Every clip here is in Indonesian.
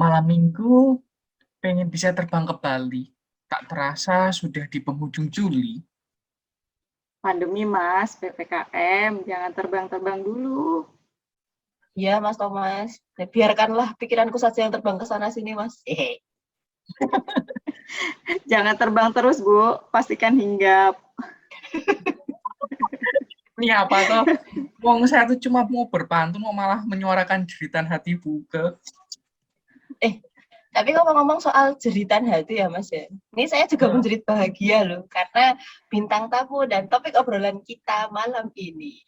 Malam minggu pengen bisa terbang ke Bali. Tak terasa sudah di penghujung Juli. Pandemi Mas, PPKM, jangan terbang-terbang dulu. Iya, Mas Thomas. Ya, biarkanlah pikiranku saja yang terbang ke sana sini, Mas. Jangan terbang terus, Bu. Pastikan hinggap. Ini apa toh? Wong saya tuh cuma mau berpantun, mau malah menyuarakan jeritan hati buka. Tapi ngomong-ngomong soal jeritan hati ya, Mas ya. Ini saya juga menjerit bahagia loh, karena bintang tamu dan topik obrolan kita malam ini.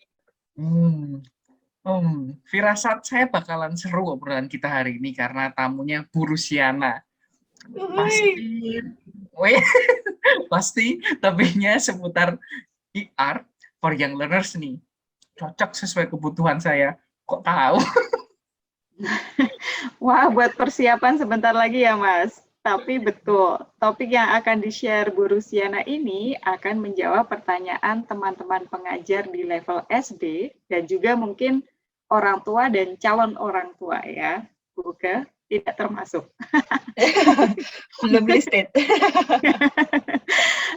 Firasat saya bakalan seru obrolan kita hari ini karena tamunya Bu Rusiana. Pasti, weh, pasti topiknya seputar ER for young learners nih. Cocok sesuai kebutuhan saya. Kok tahu? Wah, buat persiapan sebentar lagi ya, Mas. Tapi betul, topik yang akan di-share Bu Rusiana ini akan menjawab pertanyaan teman-teman pengajar di level SD dan juga mungkin orang tua dan calon orang tua ya. Buka tidak termasuk. Belum listed.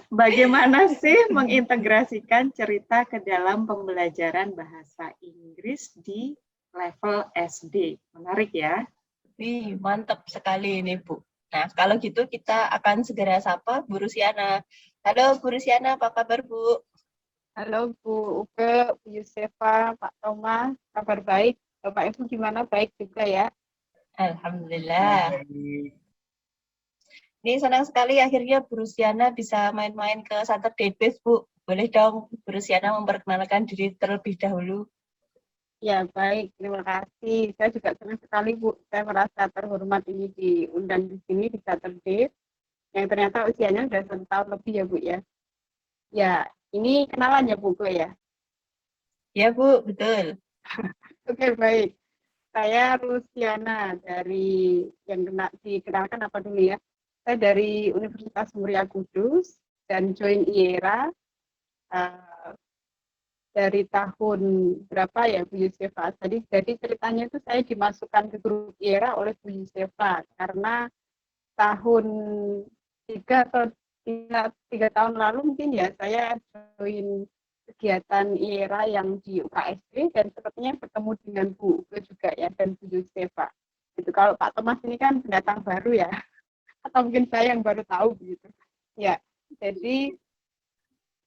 Bagaimana sih mengintegrasikan cerita ke dalam pembelajaran bahasa Inggris di level SD? Menarik ya. Wih, mantap sekali ini, Bu. Nah, kalau gitu kita akan segera sapa Bu Rusiana. Halo, Bu Rusiana, apa kabar, Bu? Halo Bu Uke, Bu Yusefa, Pak Thomas, kabar baik? Bapak Ibu gimana? Baik juga ya? Alhamdulillah. Ini senang sekali akhirnya Bu Rusiana bisa main-main ke Saturday Base, Bu. Boleh dong Bu Rusiana memperkenalkan diri terlebih dahulu. Ya, baik. Terima kasih. Saya juga senang sekali, Bu. Saya merasa terhormat ini diundang di sini di Saturday, yang ternyata usianya sudah 1 tahun lebih ya, Bu ya. Ya, ini kenalan ya, Bu Uke ya? Ya, Bu, betul. Oke, baik. Saya Rusiana dari yang dikenalkan apa dulu ya? Saya dari Universitas Muria Kudus dan join IERA dari tahun berapa ya Bu Yusefa? Jadi ceritanya itu saya dimasukkan ke grup IERA oleh Bu Yusefa karena tahun 3 tahun lalu mungkin ya saya join kegiatan IERA yang di UKSD dan sepertinya bertemu dengan Bu Uke juga ya dan Bu Yusefa. Itu kalau Pak Thomas ini kan pendatang baru ya, atau mungkin saya yang baru tahu begitu. Ya, jadi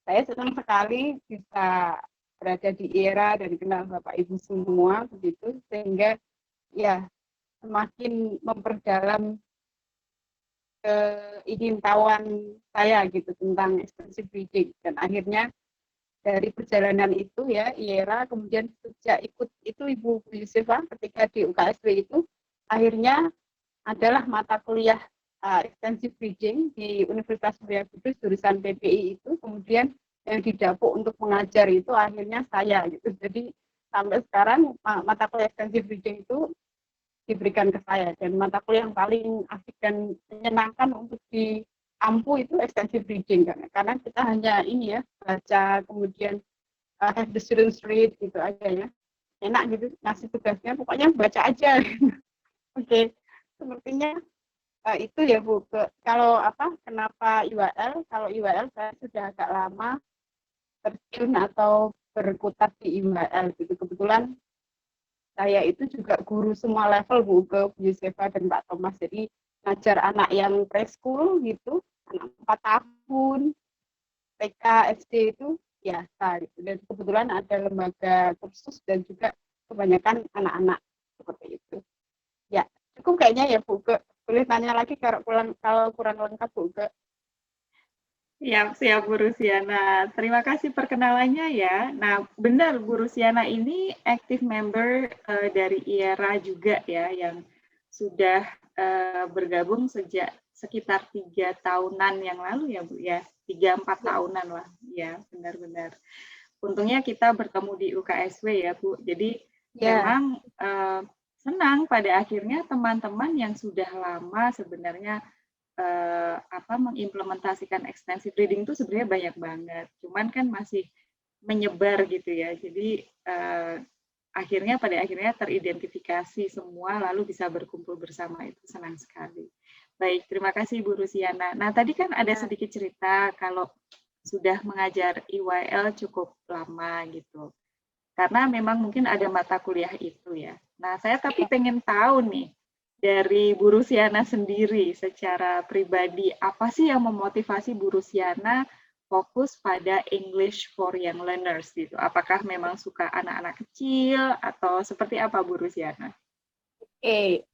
saya senang sekali bisa berada di era dan kenal Bapak Ibu semua begitu sehingga ya semakin memperdalam keingintahuan saya gitu tentang extensive reading dan akhirnya dari perjalanan itu ya IERA kemudian sejak ikut itu Ibu Yusefa ketika di UKSW itu akhirnya adalah mata kuliah extensive reading di Universitas Muria Kudus jurusan PPI itu kemudian yang didapuk untuk mengajar itu akhirnya saya gitu. Jadi sampai sekarang mata kuliah extensive reading itu diberikan ke saya dan mata kuliah yang paling asik dan menyenangkan untuk diampu itu extensive reading karena kita hanya ini ya baca kemudian have the students read gitu aja ya enak gitu ngasih tugasnya pokoknya baca aja. Oke, sepertinya itu ya Bu. Kalau kenapa IWL? Kalau IWL saya sudah agak lama terjun atau berkutat di IWL gitu. Kebetulan saya itu juga guru semua level Bu ke Bu Yusefa dan Pak Thomas. Jadi ngajar anak yang preschool gitu, anak 4 tahun, TK, SD itu biasa gitu. Dan kebetulan ada lembaga kursus dan juga kebanyakan anak-anak seperti itu. Ya, cukup kayaknya ya Bu. Boleh tanya lagi kalau kurang lengkap Bu. Siap Bu Rusiana. Terima kasih perkenalannya ya. Nah, benar Bu Rusiana ini active member dari IERA juga ya, yang sudah bergabung sejak sekitar 3 tahunan yang lalu ya Bu ya. 3-4 tahunan lah. Ya, benar-benar. Untungnya kita bertemu di UKSW ya Bu. Jadi memang senang pada akhirnya teman-teman yang sudah lama sebenarnya mengimplementasikan extensive reading itu sebenarnya banyak banget, cuman kan masih menyebar gitu ya. Jadi pada akhirnya teridentifikasi semua lalu bisa berkumpul bersama, itu senang sekali. Baik, terima kasih Bu Rusiana. Nah, tadi kan ada sedikit cerita kalau sudah mengajar IYL cukup lama gitu. Karena memang mungkin ada mata kuliah itu ya. Nah, saya tapi pengen tahu nih dari Bu Rusiana sendiri secara pribadi, apa sih yang memotivasi Bu Rusiana fokus pada English for Young Learners gitu? Apakah memang suka anak-anak kecil atau seperti apa Bu Rusiana?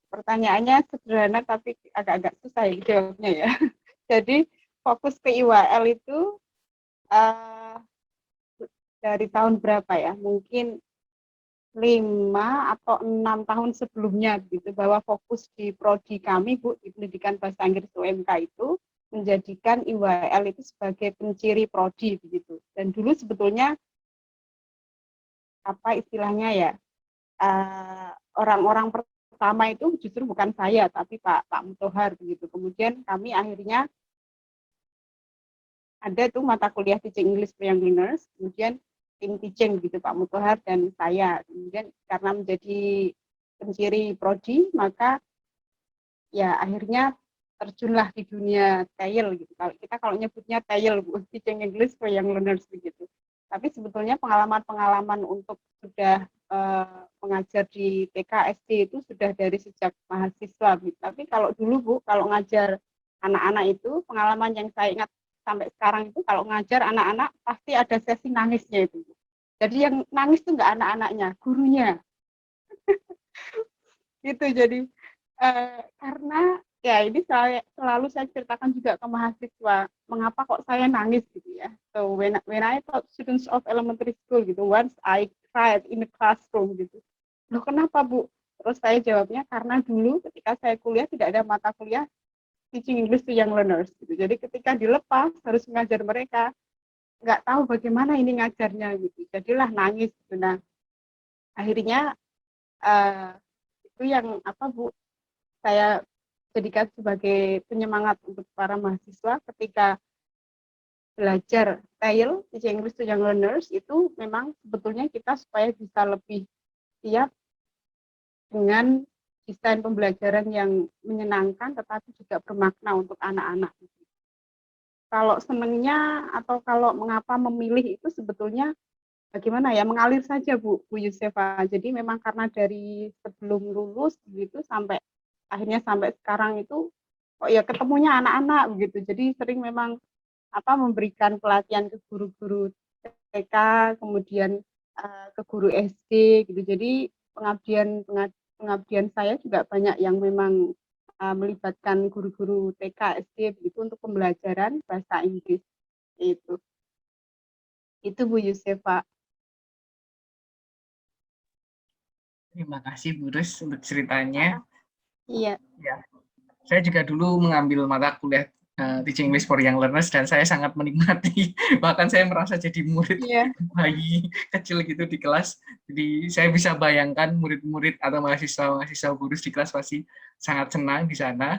Pertanyaannya sederhana tapi agak-agak susah ya jawabnya ya. Jadi fokus ke IWL itu dari tahun berapa ya? Mungkin 5 atau 6 tahun sebelumnya gitu, bahwa fokus di prodi kami Bu di pendidikan bahasa Inggris UMK itu menjadikan IWL itu sebagai penciri prodi begitu. Dan dulu sebetulnya apa istilahnya ya, orang-orang pertama itu justru bukan saya tapi Pak Mutohar begitu. Kemudian kami akhirnya ada tuh mata kuliah teaching English for Young Learners, kemudian tim teaching gitu Pak Mutohar dan saya. Kemudian karena menjadi penciri prodi, maka ya akhirnya terjunlah di dunia TEIL gitu. Kalau nyebutnya TEIL, Teaching English for Young Learners begitu. Tapi sebetulnya pengalaman-pengalaman untuk sudah mengajar di TK SD itu sudah dari sejak mahasiswa gitu. Tapi kalau dulu Bu, kalau ngajar anak-anak itu, pengalaman yang saya ingat sampai sekarang itu, kalau ngajar anak-anak pasti ada sesi nangisnya itu. Jadi yang nangis itu nggak anak-anaknya, gurunya. Gitu, jadi karena ya ini selalu saya ceritakan juga ke mahasiswa, mengapa kok saya nangis gitu ya. So when I taught students of elementary school gitu, once I cried in the classroom gitu. Loh kenapa Bu? Terus saya jawabnya karena dulu ketika saya kuliah tidak ada mata kuliah teaching English to young learners gitu. Jadi ketika dilepas harus mengajar mereka, nggak tahu bagaimana ini ngajarnya gitu. Jadilah nangis gitu. Nah, akhirnya itu yang apa Bu, saya jadikan sebagai penyemangat untuk para mahasiswa ketika belajar TEIL, Teaching English to Young Learners, itu memang sebetulnya kita supaya bisa lebih siap dengan desain pembelajaran yang menyenangkan tetapi juga bermakna untuk anak-anak. Kalau senangnya atau kalau mengapa memilih itu sebetulnya bagaimana ya, mengalir saja Bu Yusefa. Jadi memang karena dari sebelum lulus begitu sampai akhirnya sampai sekarang itu kok ya ketemunya anak-anak begitu. Jadi sering memang memberikan pelatihan ke guru-guru TK, kemudian ke guru SD gitu. Jadi pengabdian saya juga banyak yang memang melibatkan guru-guru TK, SD begitu untuk pembelajaran bahasa Inggris itu. Itu Bu Yusefa. Terima kasih Bu Rus untuk ceritanya. Iya. Ya, saya juga dulu mengambil mata kuliah Teaching English for Young Learners dan saya sangat menikmati. Bahkan saya merasa jadi murid bayi kecil gitu di kelas. Jadi saya bisa bayangkan murid-murid atau mahasiswa Bu Rus di kelas pasti sangat senang di sana.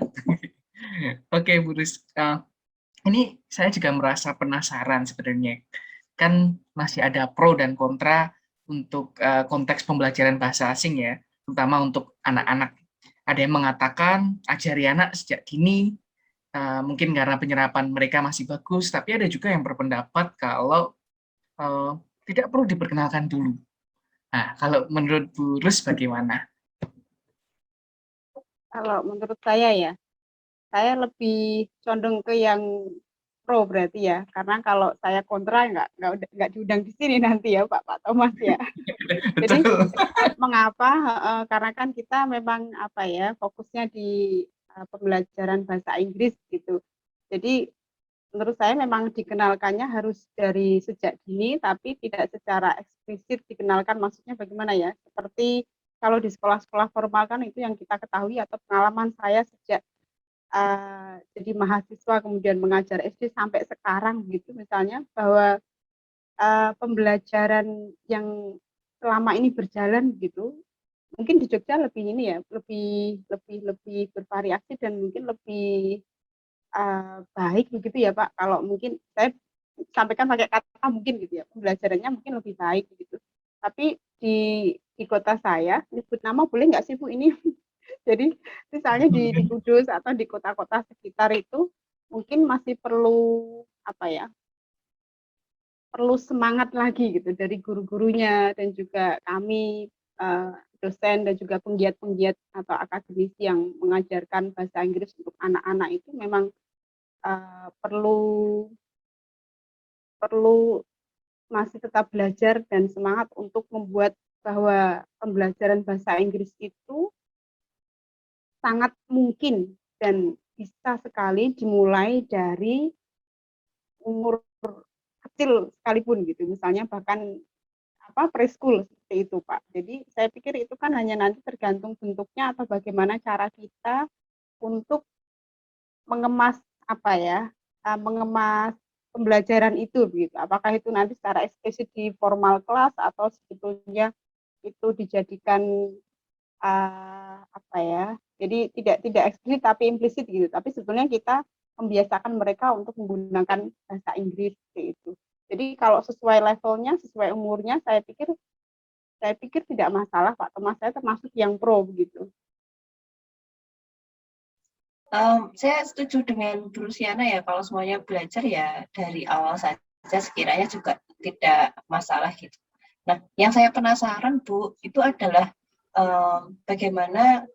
Oke, Bu Rus. Ini saya juga merasa penasaran sebenarnya. Kan masih ada pro dan kontra untuk konteks pembelajaran bahasa asing ya, terutama untuk anak-anak. Ada yang mengatakan ajari anak sejak dini, mungkin karena penyerapan mereka masih bagus, tapi ada juga yang berpendapat kalau tidak perlu diperkenalkan dulu. Nah, kalau menurut Bu Rus bagaimana? Kalau menurut saya ya, saya lebih condong ke yang pro berarti ya, karena kalau saya kontra nggak diundang di sini nanti ya Pak Thomas ya. Jadi mengapa? Karena kan kita memang fokusnya di pembelajaran bahasa Inggris gitu. Jadi menurut saya memang dikenalkannya harus dari sejak dini, tapi tidak secara eksplisit dikenalkan. Maksudnya bagaimana ya? Seperti kalau di sekolah-sekolah formal kan itu yang kita ketahui atau pengalaman saya sejak jadi mahasiswa kemudian mengajar SD sampai sekarang gitu misalnya, bahwa pembelajaran yang selama ini berjalan gitu mungkin di Jogja lebih ini ya, lebih bervariasi dan mungkin lebih baik begitu ya Pak. Kalau mungkin saya sampaikan pakai kata mungkin gitu ya, pembelajarannya mungkin lebih baik gitu. Tapi di di kota saya, nyebut nama boleh nggak sih Bu ini? Jadi misalnya di Kudus atau di kota-kota sekitar itu mungkin masih perlu apa ya? Perlu semangat lagi gitu dari guru-gurunya dan juga kami dosen dan juga penggiat-penggiat atau akademisi yang mengajarkan bahasa Inggris untuk anak-anak itu memang perlu masih tetap belajar dan semangat untuk membuat bahwa pembelajaran bahasa Inggris itu sangat mungkin dan bisa sekali dimulai dari umur kecil sekalipun gitu, misalnya bahkan preschool seperti itu Pak. Jadi saya pikir itu kan hanya nanti tergantung bentuknya atau bagaimana cara kita untuk mengemas mengemas pembelajaran itu begitu. Apakah itu nanti secara eksplisit di formal kelas atau sebetulnya itu dijadikan jadi tidak eksplisit tapi implisit gitu. Tapi sebetulnya kita membiasakan mereka untuk menggunakan bahasa Inggris seperti itu. Jadi kalau sesuai levelnya, sesuai umurnya, saya pikir tidak masalah Pak Thomas. Saya termasuk yang pro begitu. Saya setuju dengan Bu Rusiana ya, kalau semuanya belajar ya dari awal saja sekiranya juga tidak masalah gitu. Nah, yang saya penasaran Bu, itu adalah bagaimana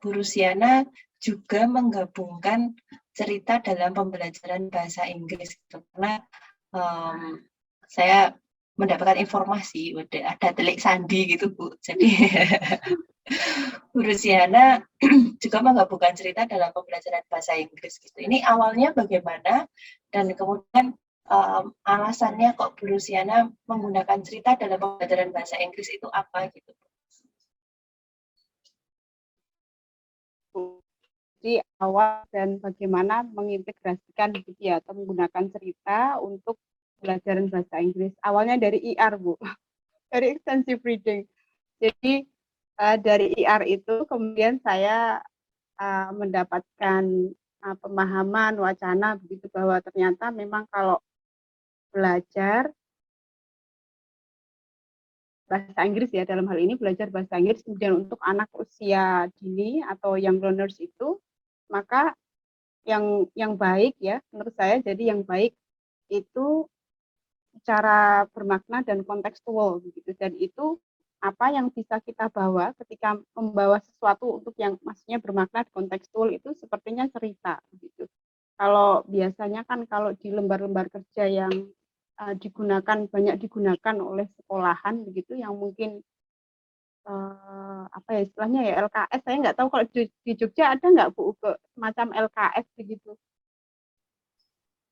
Bu Rusiana juga menggabungkan cerita dalam pembelajaran bahasa Inggris gitu. Karena saya mendapatkan informasi, ada telik sandi gitu Bu. Jadi Bu Rusiana juga menggabungkan cerita dalam pembelajaran bahasa Inggris gitu. Ini awalnya bagaimana dan kemudian alasannya kok Bu Rusiana menggunakan cerita dalam pembelajaran bahasa Inggris itu apa gitu? Di awal dan bagaimana mengintegrasikan gitu ya, atau menggunakan cerita untuk pembelajaran bahasa Inggris. Awalnya dari IR Bu, dari extensive reading. Jadi dari IR itu kemudian saya mendapatkan pemahaman, wacana begitu bahwa ternyata memang kalau belajar bahasa Inggris ya, dalam hal ini belajar bahasa Inggris kemudian untuk anak usia dini atau young learners itu, maka yang baik ya menurut saya, jadi yang baik itu secara bermakna dan kontekstual begitu, dan itu apa yang bisa kita bawa ketika membawa sesuatu untuk yang maksudnya bermakna kontekstual itu sepertinya cerita gitu. Kalau biasanya kan kalau di lembar-lembar kerja yang banyak digunakan oleh sekolahan begitu, yang mungkin istilahnya ya LKS, saya nggak tahu kalau di Jogja ada nggak Bu semacam LKS begitu?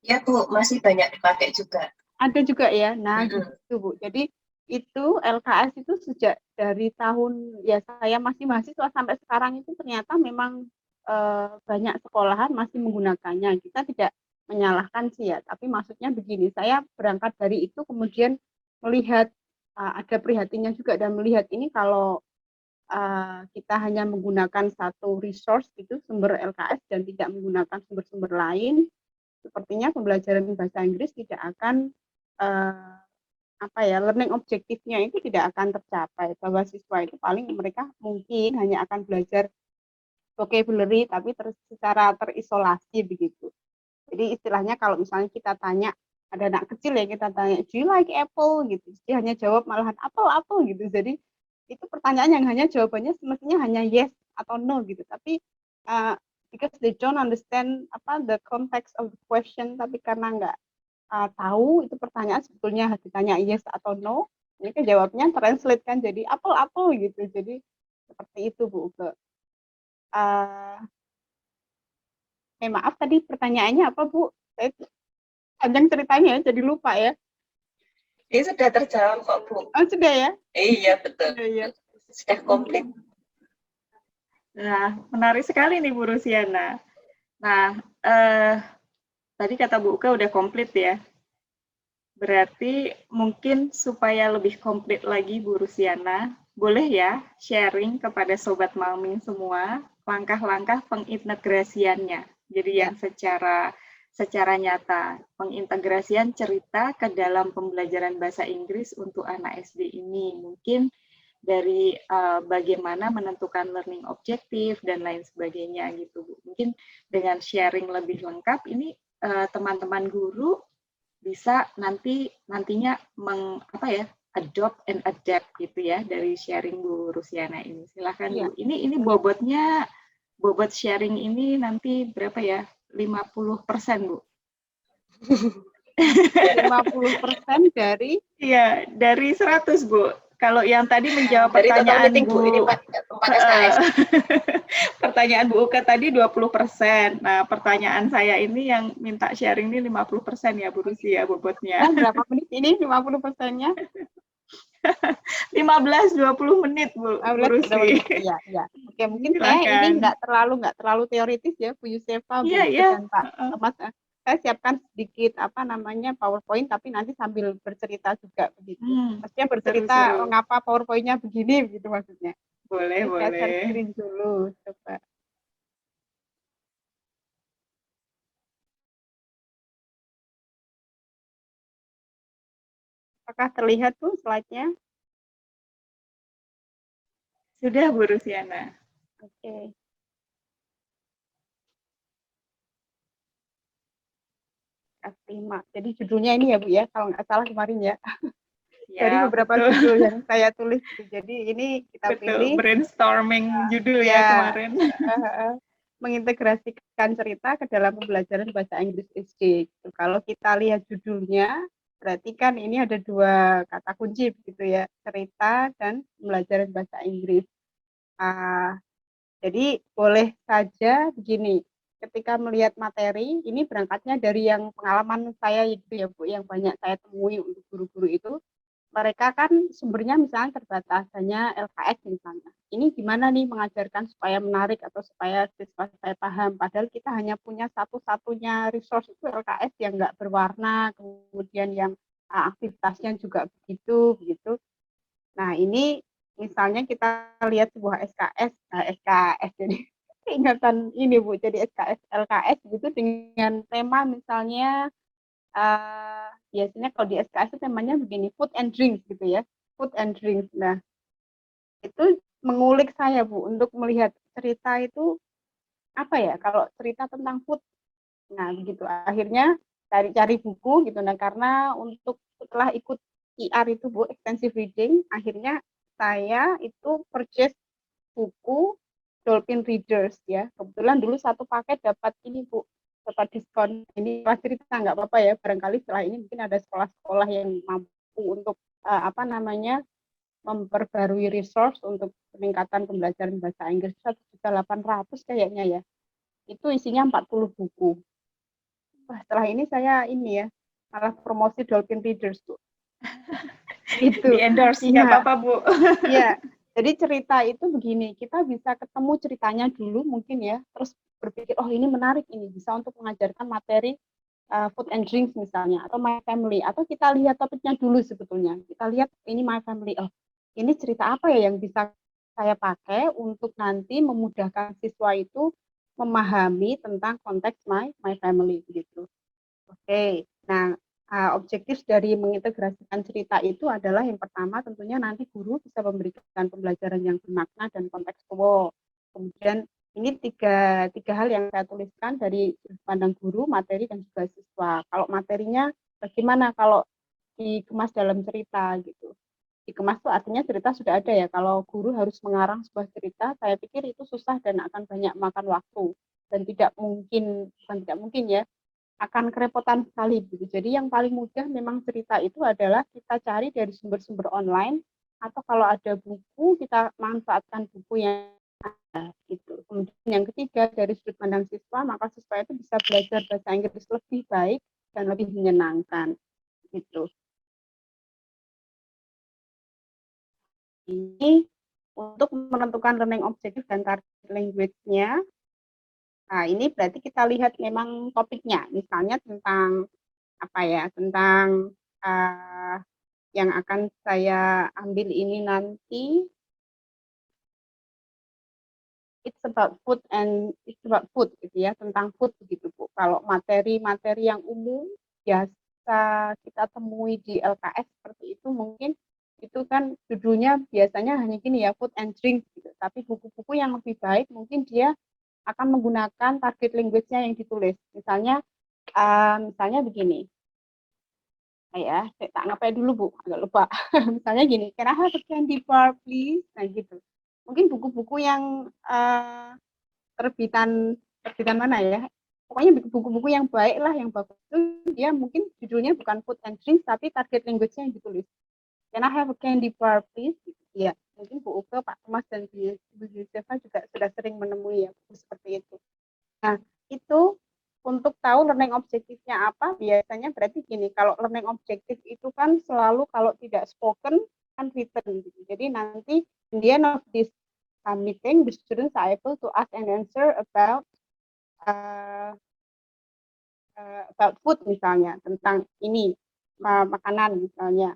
Ya Bu, masih banyak dipakai juga. Ada juga ya, nah gitu Bu. Jadi itu LKS itu sejak dari tahun ya saya masih mahasiswa sampai sekarang itu ternyata memang banyak sekolahan masih menggunakannya. Kita tidak menyalahkan sih ya, tapi maksudnya begini, saya berangkat dari itu kemudian melihat ada prihatinnya juga, dan melihat ini kalau kita hanya menggunakan satu resource itu sumber LKS dan tidak menggunakan sumber-sumber lain, sepertinya pembelajaran bahasa Inggris tidak akan learning objektifnya itu tidak akan tercapai, bahwa siswa itu paling mereka mungkin hanya akan belajar vocabulary tapi secara terisolasi begitu. Jadi istilahnya kalau misalnya kita tanya, ada anak kecil ya, kita tanya do you like apple gitu, dia hanya jawab malahan apple gitu. Jadi itu pertanyaan yang hanya jawabannya semestinya hanya yes atau no gitu, tapi because they don't understand the context of the question, tapi karena nggak tahu itu pertanyaan sebetulnya ditanya yes atau no, ini kan jawabnya translate kan jadi apple gitu. Jadi seperti itu Bu. Maaf tadi pertanyaannya apa Bu? Saya panjang ceritanya jadi lupa ya. Ini sudah terjawab kok Bu. Oh sudah ya? Iya betul. Iya. Sudah komplit. Nah, menarik sekali nih Bu Rusiana. Nah, tadi kata Bu Uka udah komplit ya. Berarti mungkin supaya lebih komplit lagi Bu Rusiana, boleh ya sharing kepada Sobat Malming semua langkah-langkah pengintegrasiannya. Jadi yang secara nyata, pengintegrasian cerita ke dalam pembelajaran bahasa Inggris untuk anak SD ini. Mungkin dari bagaimana menentukan learning objektif dan lain sebagainya gitu Bu. Mungkin dengan sharing lebih lengkap ini teman-teman guru bisa nantinya adopt and adapt gitu ya dari sharing Bu Rusiana ini. Silakan Iya. Bu. Ini bobot sharing ini nanti berapa ya? 50% Bu. 50% dari Iya, dari 100 Bu. Kalau yang tadi menjawab Dari total pertanyaan meeting Bu, ini 4 SKS. pertanyaan Bu Uka tadi 20%. Nah, pertanyaan saya ini yang minta sharing ini 50% ya Bu Rusi ya bobotnya. berapa menit ini 50%-nya? 15-20 menit Bu Rusi. Iya, iya. Oke, mungkin saya ini nggak terlalu teoritis ya, Bu Yusefa, Bu dan Pak Thomas. Saya siapkan sedikit PowerPoint, tapi nanti sambil bercerita juga begitu. Maksudnya bercerita mengapa PowerPoint-nya begini, begitu maksudnya. Boleh. Saya share screen dulu, coba. Apakah terlihat tuh slide-nya? Sudah Bu Rusiana. Oke. F5. Jadi judulnya ini ya Bu ya, kalau nggak salah kemarin ya. Dari beberapa judul yang saya tulis. Jadi ini kita pilih brainstorming judul ya kemarin. Mengintegrasikan cerita ke dalam pembelajaran bahasa Inggris SD. Kalau kita lihat judulnya, berarti kan ini ada 2 kata kunci gitu ya, cerita dan pembelajaran bahasa Inggris. Jadi boleh saja begini, ketika melihat materi, ini berangkatnya dari yang pengalaman saya itu ya Bu, yang banyak saya temui untuk guru-guru itu, mereka kan sumbernya misalnya terbatas, hanya LKS misalnya. Ini gimana nih mengajarkan supaya menarik atau supaya siswa saya paham, padahal kita hanya punya satu-satunya resource itu LKS yang nggak berwarna, kemudian yang aktivitasnya juga begitu. Nah ini misalnya kita lihat sebuah SKS jadi ingatan ini Bu, jadi SKS LKS gitu dengan tema misalnya biasanya kalau di SKS itu temanya begini, food and drinks gitu ya, food and drinks. Nah itu mengulik saya Bu untuk melihat cerita itu apa ya kalau cerita tentang food. Nah begitu akhirnya cari buku gitu. Nah karena untuk setelah ikut IR itu Bu, extensive reading, akhirnya saya itu purchase buku Dolphin Readers ya. Kebetulan dulu satu paket dapat ini Bu, dapat diskon. Ini kelas cerita nggak apa-apa ya. Barangkali setelah ini mungkin ada sekolah-sekolah yang mampu untuk memperbarui resource untuk peningkatan pembelajaran bahasa Inggris 1.800.000 kayaknya ya. Itu isinya 40 buku. Wah, setelah ini saya ini ya, malah promosi Dolphin Readers Bu. Itu di endorse nggak apa-apa Bu. Iya. Jadi cerita itu begini, kita bisa ketemu ceritanya dulu mungkin ya, terus berpikir oh ini menarik, ini bisa untuk mengajarkan materi food and drinks misalnya, atau my family, atau kita lihat topiknya dulu sebetulnya. Kita lihat ini my family, oh ini cerita apa ya yang bisa saya pakai untuk nanti memudahkan siswa itu memahami tentang konteks my family gitu. Oke. Nah, objektif dari mengintegrasikan cerita itu adalah yang pertama tentunya nanti guru bisa memberikan pembelajaran yang bermakna dan kontekstual. Kemudian ini tiga hal yang saya tuliskan dari sudut pandang guru, materi, dan juga siswa. Kalau materinya bagaimana kalau dikemas dalam cerita gitu. Dikemas itu artinya cerita sudah ada ya. Kalau guru harus mengarang sebuah cerita, saya pikir itu susah dan akan banyak makan waktu. Dan tidak mungkin ya, akan kerepotan sekali gitu. Jadi yang paling mudah memang cerita itu adalah kita cari dari sumber-sumber online, atau kalau ada buku kita manfaatkan buku yang ada gitu. Kemudian yang ketiga dari sudut pandang siswa, maka siswa itu bisa belajar bahasa Inggris lebih baik dan lebih menyenangkan gitu. Ini untuk menentukan learning objective dan target language-nya. Nah, ini berarti kita lihat memang topiknya, misalnya tentang apa ya, tentang yang akan saya ambil ini nanti, it's about food gitu ya, tentang food begitu Bu. Kalau materi-materi yang umum biasa kita temui di LKS seperti itu mungkin itu kan judulnya biasanya hanya gini ya, food and drink gitu. Tapi buku-buku yang lebih baik mungkin dia akan menggunakan target language-nya yang ditulis. Misalnya begini. Ya, saya tak ngapain dulu Bu, agak lupa. Misalnya gini, can I have a candy bar please? Nah gitu. Mungkin buku-buku yang terbitan mana ya? Pokoknya buku-buku yang baik lah, yang bagus itu dia mungkin judulnya bukan food and drinks, tapi target language-nya yang ditulis. Can I have a candy bar please? Ya, mungkin Bu Uke, Pak Thomas, dan Bu Yusefa juga sudah sering menemui ya seperti itu. Nah, itu untuk tahu learning objektifnya apa, biasanya berarti gini, kalau learning objektif itu kan selalu kalau tidak spoken, kan written. Gitu. Jadi nanti in the end of this meeting, the students are able to ask and answer about food misalnya, tentang ini, makanan misalnya.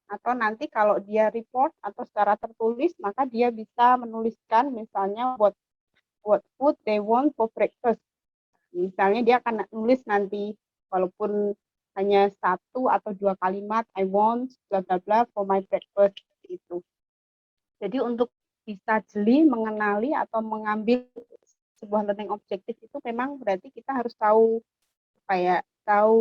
Atau nanti kalau dia report atau secara tertulis, maka dia bisa menuliskan misalnya what food they want for breakfast. Misalnya dia akan nulis nanti, walaupun hanya 1 atau 2 kalimat, I want bla bla bla for my breakfast itu. Jadi untuk bisa jeli mengenali atau mengambil sebuah learning objektif itu memang berarti kita harus tahu tahu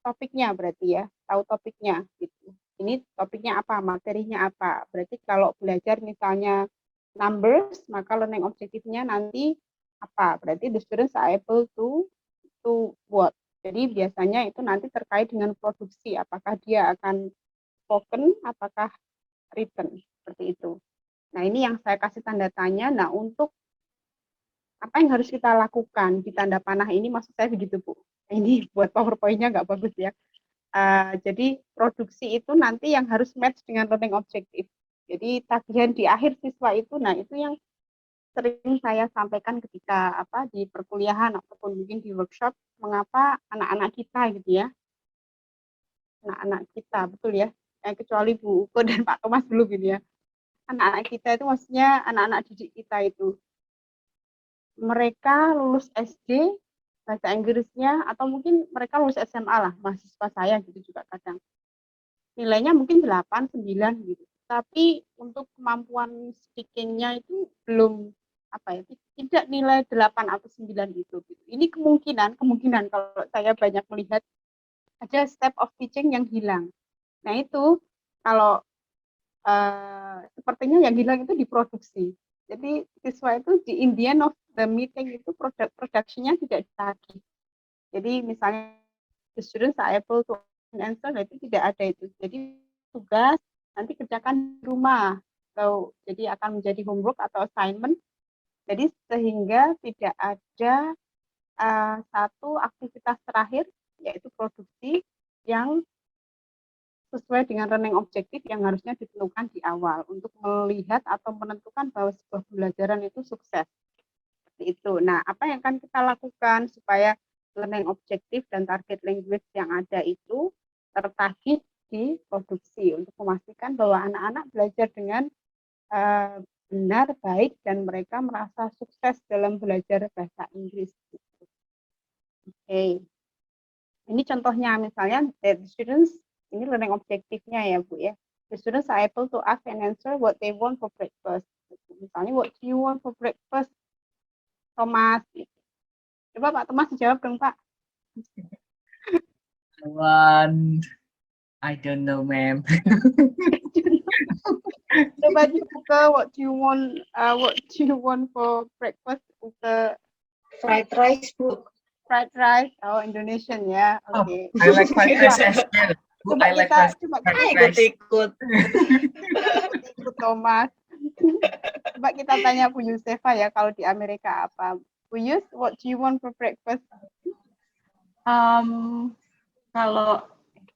topiknya berarti ya, tahu topiknya gitu. Ini topiknya apa, materinya apa. Berarti kalau belajar misalnya numbers, maka learning objektifnya nanti apa? Berarti the students are able to what? Jadi biasanya itu nanti terkait dengan produksi, apakah dia akan spoken, apakah written, seperti itu. Nah, ini yang saya kasih tanda tanya. Nah, untuk apa yang harus kita lakukan di tanda panah ini, maksud saya begitu, Bu. Ini buat PowerPoint-nya nggak bagus ya. Jadi produksi itu nanti yang harus match dengan learning objective. Jadi tagihan di akhir siswa itu, nah itu yang sering saya sampaikan ketika di perkuliahan ataupun mungkin di workshop, mengapa anak-anak kita gitu ya, anak-anak kita betul ya, kecuali Bu Uko dan Pak Thomas belum gitu ya, anak-anak kita itu maksudnya anak-anak didik kita itu, mereka lulus SD bahasa Inggrisnya atau mungkin mereka lulus SMA lah, mahasiswa saya gitu juga kadang nilainya mungkin 8, 9 gitu. Tapi untuk kemampuan speaking-nya itu belum tidak nilai 8 atau 9 gitu. Ini kemungkinan kalau saya banyak melihat ada step of teaching yang hilang. Nah itu kalau sepertinya yang hilang itu diproduksi. Jadi siswa itu di in the end of the meeting itu production-nya tidak ditagih. Jadi misalnya the students are able to answer, itu tidak ada itu. Jadi tugas nanti kerjakan di rumah. Jadi akan menjadi homework atau assignment. Jadi sehingga tidak ada satu aktivitas terakhir, yaitu produksi yang sesuai dengan learning objektif yang harusnya ditentukan di awal untuk melihat atau menentukan bahwa sebuah pembelajaran itu sukses. Seperti itu. Nah, apa yang akan kita lakukan supaya learning objektif dan target language yang ada itu tertagih di produksi untuk memastikan bahwa anak-anak belajar dengan benar, baik, dan mereka merasa sukses dalam belajar bahasa Inggris. Oke. Ini contohnya misalnya the students, ini learning objektifnya ya Bu ya. The students are able to ask and answer what they want for breakfast. Misalnya, what do you want for breakfast, Thomas? Coba Pak Thomas jawab dong Pak. I don't know, ma'am. Coba dibuka, what do you want for breakfast? Buka Fried rice, Bu. Fried rice, Indonesian ya. Oke. I like fried rice as well. Coba kita ikut Thomas. Coba kita tanya Bu Yusefa ya, kalau di Amerika apa? Bu Yus, what do you want for breakfast?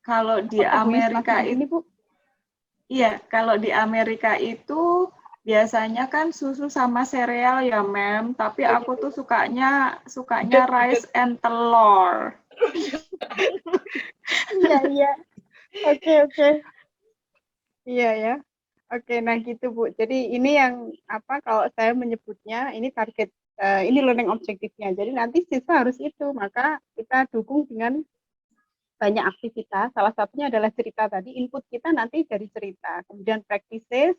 Kalau di Amerika ini Bu, iya, kalau di Amerika itu biasanya kan susu sama sereal ya, Mem. Tapi aku tuh sukanya rice and telur. Iya. Oke. Iya ya. Oke, nah gitu Bu. Jadi ini yang kalau saya menyebutnya ini target, ini learning objektifnya. Jadi nanti siswa harus itu, maka kita dukung dengan banyak aktivitas, salah satunya adalah cerita tadi, input kita nanti dari cerita, kemudian practices,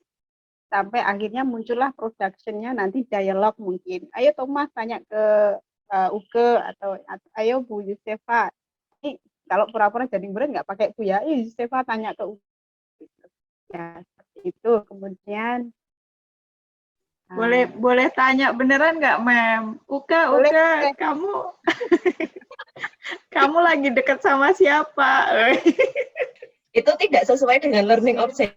sampai akhirnya muncullah production-nya nanti dialog mungkin. Ayo Thomas tanya ke Uke atau ayo Bu Yusefa. Ini kalau pura-pura jadi murid nggak pakai Bu ya, Yusefa tanya ke Uke. Ya, seperti itu. Kemudian boleh tanya beneran nggak, Mem? Uka, kamu kamu lagi deket sama siapa? Itu tidak sesuai dengan learning object.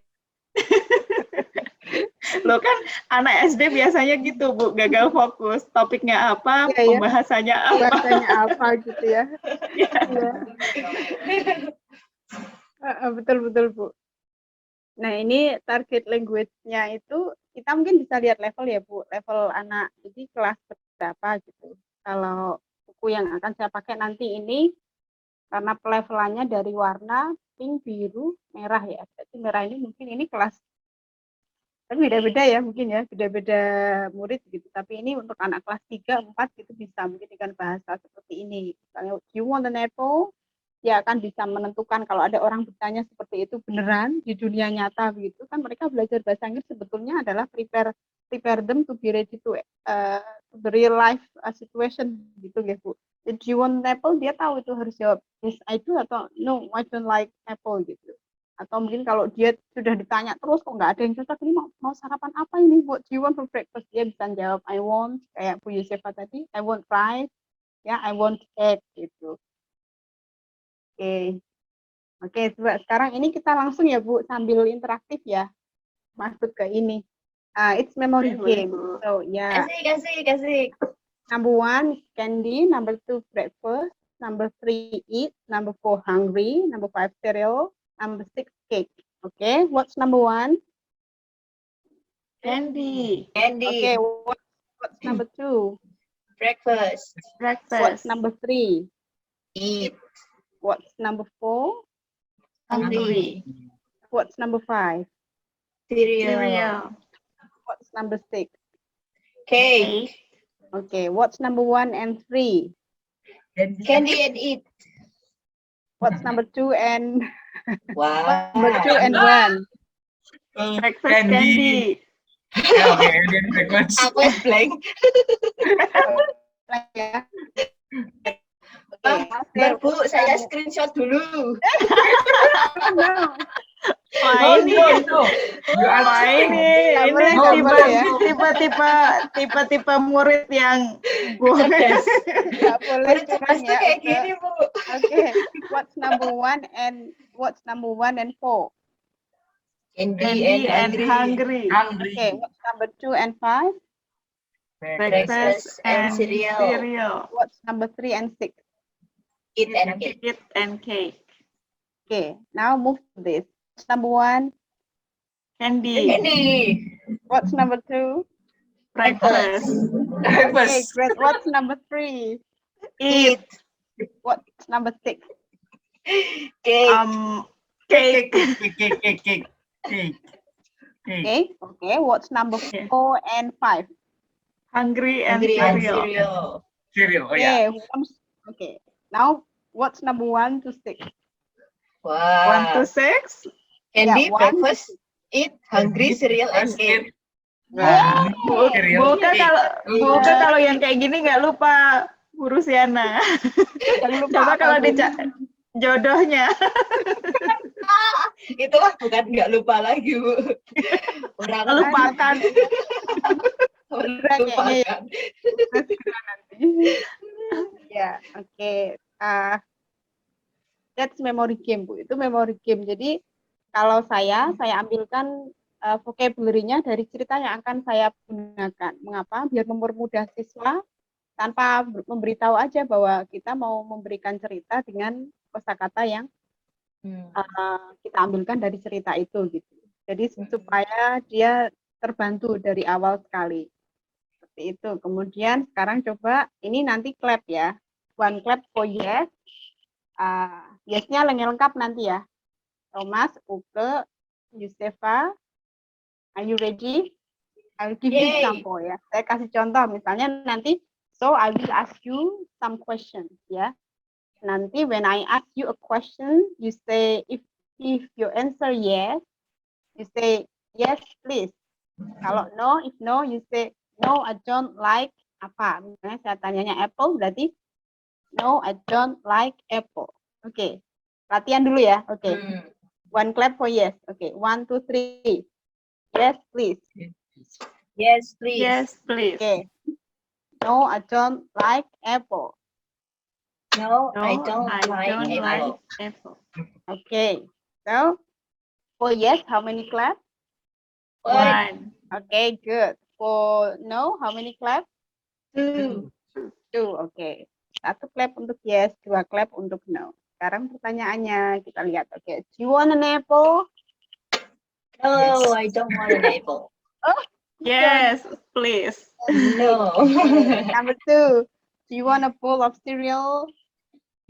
Lo kan anak SD biasanya gitu, Bu, gagal fokus. Topiknya apa, ya, pembahasannya apa. Bahasanya apa gitu ya. Ya. Betul, Bu. Nah, ini target language-nya itu kita mungkin bisa lihat level ya, Bu. Level anak, jadi kelas berapa gitu. Kalau buku yang akan saya pakai nanti ini, karena pelevelannya dari warna pink, biru, merah ya. Jadi merah ini mungkin ini kelas, tapi beda-beda ya mungkin ya, beda-beda murid gitu. Tapi ini untuk anak kelas 3, 4 gitu bisa mungkin dengan bahasa seperti ini. Misalnya, do you want an apple? Dia akan bisa menentukan kalau ada orang bertanya seperti itu beneran di dunia nyata begitu kan, mereka belajar bahasa Inggris sebetulnya adalah prepare them to be ready to the real life situation gitu ya Bu. Do you want apple? Dia tahu itu harus jawab yes I do atau no I don't like apple gitu. Atau mungkin kalau dia sudah ditanya terus kok nggak ada yang cocok, ini mau sarapan apa ini, what do you want for breakfast? Dia bisa jawab I want, kayak Bu Yusefa tadi, I want rice, ya I want egg gitu. Oke, coba sekarang ini kita langsung ya Bu, sambil interaktif ya, masuk ke ini. It's memory game. So yeah. Kasih. Number 1 candy, number 2 breakfast, number 3 eat, number 4 hungry, number 5 cereal, number 6 cake. Okay, what's number 1? Candy. Okay, what's number 2? Breakfast. What's number 3? Eat. What's number 4? Hungry. What's number 5? Cereal. What's number 6? Cake. Okay, what's number 1 and 3? Candy and eat. What's number 2 and Wow. number 2 and 1? Breakfast candy. Okay, then breakfast. Aku blank. Ya. Bentar, Bu, saya screenshot dulu. Ini tipe murid yang cerdas. Nggak boleh Murid cerdas tuh kayak gini, Bu. Okay, what's number 1 and 4? Candy and hungry. Okay, what's number 2 and 5? Breakfast and cereal. What's number 3 and 6? Eat and cake. Eat and cake. Okay, now move to this. What's number 1? Candy. What's number 2? Breakfast. Okay, great. What's number 3? Eat. What's number 6? Cake. Cake. Cake. Okay, what's number 4 and 5? Hungry and cereal. Cereal, oh ya. Okay, now what's number 1 to 6? Wow. 1 to 6? Candy, Yeah, breakfast, eat, hungry, cereal, and cake. Nah, Buka kalau yang kayak gini nggak lupa Bu Rusiana. Coba kalau jodohnya. Itu mah bukan nggak lupa lagi, Bu. Orang Lupakan. lupakan. Ya, oke. That's memory game, Bu. Itu memory game. Jadi kalau saya ambilkan vocabulary-nya dari cerita yang akan saya gunakan. Mengapa? Biar mempermudah siswa tanpa memberitahu aja bahwa kita mau memberikan cerita dengan kosakata yang kita ambilkan dari cerita itu gitu. Jadi supaya dia terbantu dari awal sekali. Seperti itu. Kemudian sekarang coba ini nanti clap ya. One clap for yes. Yes-nya lengkap nanti ya. Thomas, Uke, Yusefa, are you ready? I'll give you example ya. Saya kasih contoh misalnya nanti. So I will ask you some questions ya. Nanti when I ask you a question, you say if you answer yes, you say yes please. Kalau no, if no, you say no, I don't like apa. Misalnya saya tanyanya apple, berarti no, I don't like apple. Oke, latihan dulu ya. Oke, one clap for yes. Oke, 1, 2, 3. Yes, please. Yes, please. Yes, please. Oke. No, I don't like apple. No, No, I don't I like don't apple. like apple. Okay. So, for yes, how many clap? One. Okay, good. For no, how many clap? 2. 2. Okay. 1 clap untuk yes, 2 clap untuk no. Sekarang pertanyaannya kita lihat. Okay. Do you want an apple? No, Yes. I don't want an apple. Yes, please. No. Okay. Number 2. Do you want a bowl of cereal?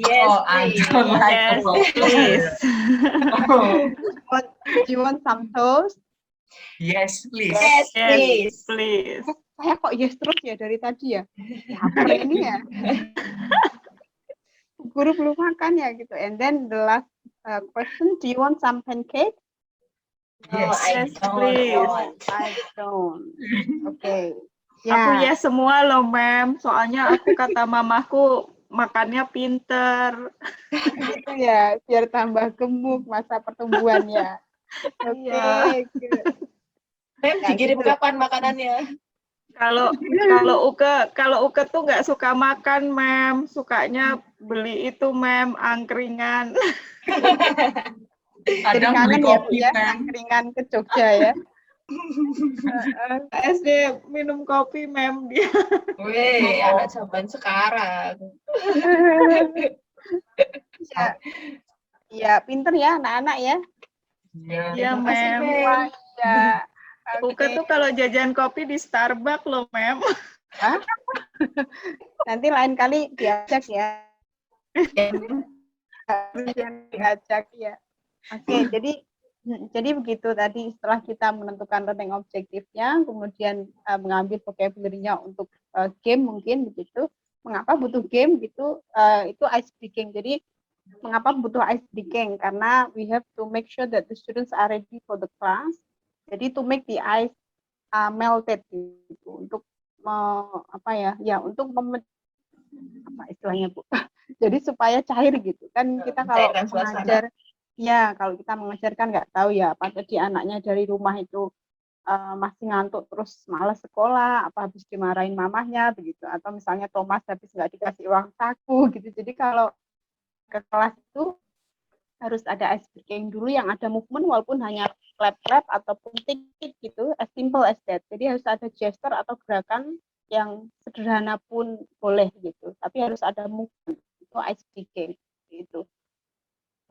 Yes, Oh, I please. don't like Yes, apple. please. Oh, Do you want some toast? yes, please. Yes, Yes, please. please. Saya kok yes terus ya dari tadi ya. Lapar ini ya. Guru belum makan ya gitu. And then the last question, do you want some pancake? No, Yes. I Yes, don't please. want. I don't. Okay. Aku Ya. yes semua loh, Ma'am. Soalnya aku kata mamaku makannya pinter. Gitu ya, biar tambah gemuk masa pertumbuhannya. Oke, Iya. good. Mem, Ya, dikirim gitu. kapan makanannya? Kalau Uke tuh nggak suka makan, Ma'am. Sukanya beli itu, Ma'am, angkringan. Jadi Kadang beli kangen ya Bu kopi, ya, Mem. angkringan ke Jogja ya. SD minum kopi, Ma'am, dia. Weh, Oh. anak zaman sekarang. Ya, ya pinter ya anak-anak ya. Iya. Iya, Terima kasih, Ma'am. Mem. Wah, ya. Uke tuh kalau jajan kopi di Starbucks loh, Ma'am. Hah? Nanti lain kali diajak ya. Diajak ya. Oke, jadi begitu tadi setelah kita menentukan learning objektifnya, kemudian mengambil vocabulary-nya untuk game mungkin begitu. Mengapa butuh game gitu? Itu ice breaking. Jadi mengapa butuh ice breaking? Karena we have to make sure that the students are ready for the class. Jadi to make the ice melted gitu untuk untuk apa istilahnya Bu? Jadi supaya cair gitu kan kita kalau Mencairkan suasana. mengajar ya kalau kita mengajarkan nggak tahu ya apa tadi anaknya dari rumah itu masih ngantuk terus malas sekolah apa habis dimarahin mamahnya begitu atau misalnya Thomas habis nggak dikasih uang saku gitu. Jadi kalau ke kelas itu harus ada ice breaking dulu yang ada movement walaupun hanya clap-clap ataupun tik-tik gitu, as simple as that. Jadi harus ada gesture atau gerakan yang sederhana pun boleh gitu, tapi harus ada movement, itu ice breaking gitu.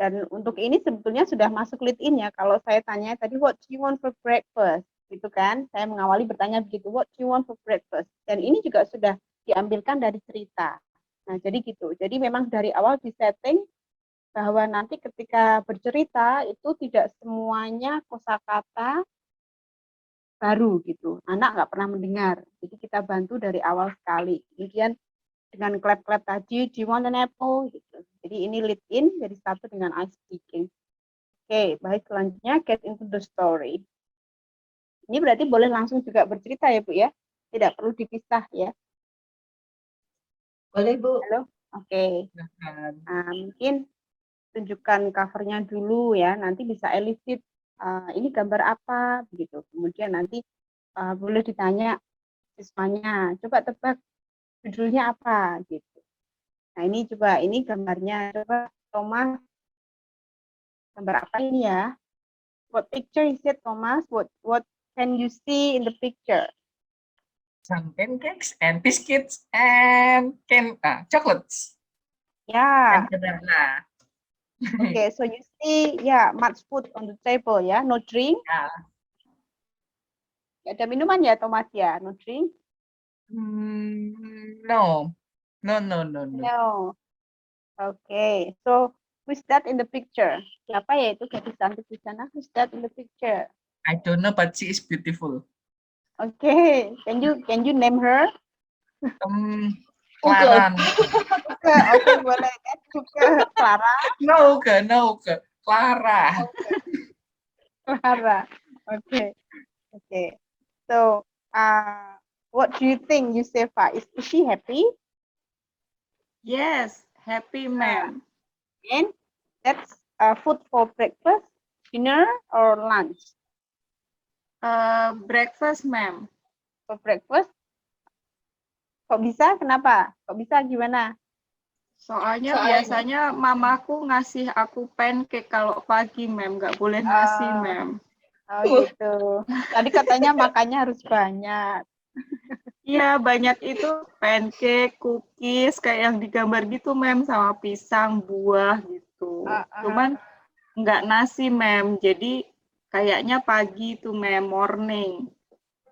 Dan untuk ini sebetulnya sudah masuk lead in ya, kalau saya tanya tadi what do you want for breakfast gitu kan, saya mengawali bertanya begitu, what do you want for breakfast, dan ini juga sudah diambilkan dari cerita. Nah jadi gitu, jadi memang dari awal di setting bahwa nanti ketika bercerita itu tidak semuanya kosakata baru gitu. Anak nggak pernah mendengar. Jadi kita bantu dari awal sekali. Kemudian dengan clap-clap tadi, do you want an apple? Gitu. Jadi ini lead in jadi satu dengan ice breaking. Oke, baik selanjutnya get into the story. Ini berarti boleh langsung juga bercerita ya Bu ya? Tidak perlu dipisah ya? Boleh, Bu. Halo? Oke. Mungkin tunjukkan covernya dulu ya, nanti bisa elicit ini gambar apa begitu. Kemudian nanti boleh ditanya siswanya, coba tebak judulnya apa gitu. Nah ini coba ini gambarnya, coba Thomas gambar apa ini ya? What picture is it, Thomas? What can you see in the picture? Some pancakes and biscuits and chocolates. Ya. And banana. Okay, so you see, much food on the table ya, no drink. Ya. Ada minuman ya, Thomas ya, no drink. No. No. Okay, so who's that in the picture? Siapa ya itu gadis cantik di sana? Who's that in the picture? I don't know, but she is beautiful. Okay, can you name her? Klaran. Okay, boleh kan? Uke, Clara. Nauke, Clara. Clara. Okay. Okay. So, what do you think, Yusefa? Is she happy? Yes, happy ma'am. And that's food for breakfast, dinner, or lunch? Breakfast ma'am. For breakfast? Kok bisa? Kenapa? Kok bisa? Gimana? Soalnya biasanya mamaku ngasih aku pancake kalau pagi ma'am, nggak boleh nasi ma'am. Oh gitu. Tadi katanya makannya harus banyak. Iya, banyak itu pancake, cookies, kayak yang digambar gitu, ma'am, sama pisang, buah gitu. Cuman nggak nasi, ma'am. Jadi kayaknya pagi itu, ma'am, morning.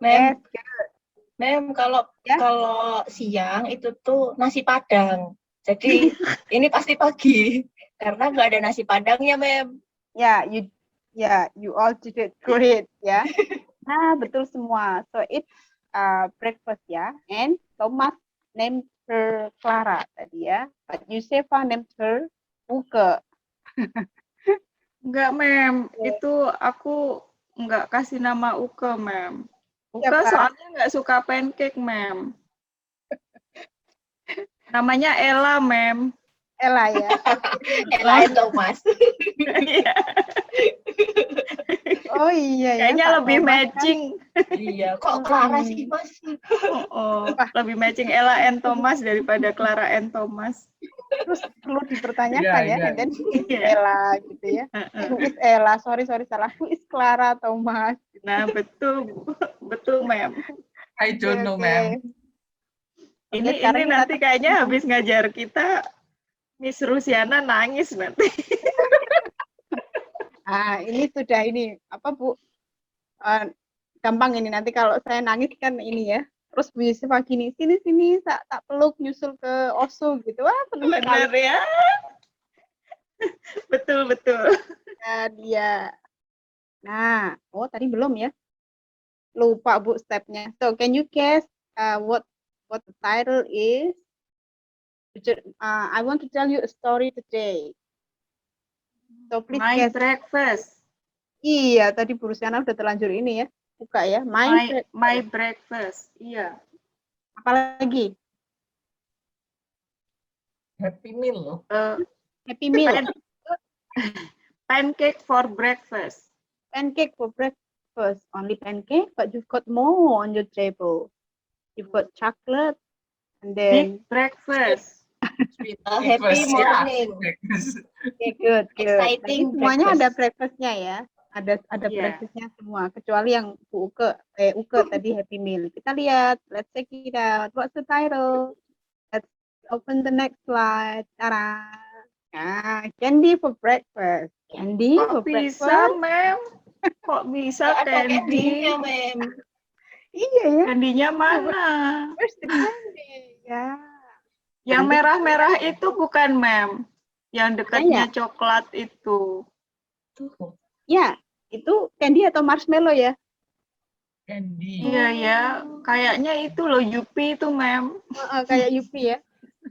Mem, Yes. Mem, kalau Ya. kalau siang itu tuh nasi Padang. Jadi ini pasti pagi karena nggak ada nasi Padangnya, Mem. You all did it great ya. Nah, betul semua. So it's breakfast ya. And Thomas named her Clara tadi ya. But Yusefa named her Uke. Enggak, ma'am. Itu aku nggak kasih nama Uke, ma'am. Uke Siapa? soalnya nggak suka pancake, ma'am. Namanya Ella, ma'am. Ella ya. Ella and Thomas. Iya. Oh iya ya. Kayaknya Pak lebih Thomas kan. matching. Iya, kok Clara sih, Mas? Oh, lebih matching Ella and Thomas daripada Clara and Thomas. Terus perlu dipertanyakan ya. And then who is Iya. Ella gitu ya. Who is Ella? Sorry salah. Who is Clara Thomas? Nah, betul, ma'am. I don't know, Okay. ma'am. Ini sekarang nanti kita kayaknya habis ngajar kita, Miss Rusiana nangis nanti. Ini sudah ini apa Bu? Gampang ini nanti kalau saya nangis kan ini ya. Terus Bu Yusefa gini, sini tak peluk nyusul ke Osu gitu. Wah, seneng Benar sekali. ya. Betul. Dia. Nah, tadi belum ya. Lupa Bu stepnya. So, can you guess what the title is? I want to tell you a story today. So please My guess. breakfast. Iya, tadi Bu Rusiana udah terlanjur ini ya. Buka ya. My breakfast. Iya. Apalagi? Happy meal loh. Happy meal. Pancake for breakfast. Pancake for breakfast. Only pancake, but you've got more on your table. You've got chocolate, and then Big breakfast. Happy morning. Okay, good. Exciting. Jadi semuanya breakfast. ada breakfastnya ya. Ada Yeah. breakfastnya semua. Kecuali yang Bu Uke tadi happy meal. Kita lihat. Let's check it out. What's the title? Let's open the next slide. Tara. Candy for breakfast. Candy for Kok bisa, breakfast. ma'am? Kok bisa Ada candy? candy-nya, Mem. Iya ya. Candy-nya mana? Where's the candy? Ya. Yang Nanti merah-merah itu bukan, ma'am. Yang dekatnya Tanya. coklat itu. Tuh. Ya, itu candy atau marshmallow ya? Candy. Iya ya, kayaknya itu loh Yupi itu, ma'am. Kayak Yupi ya.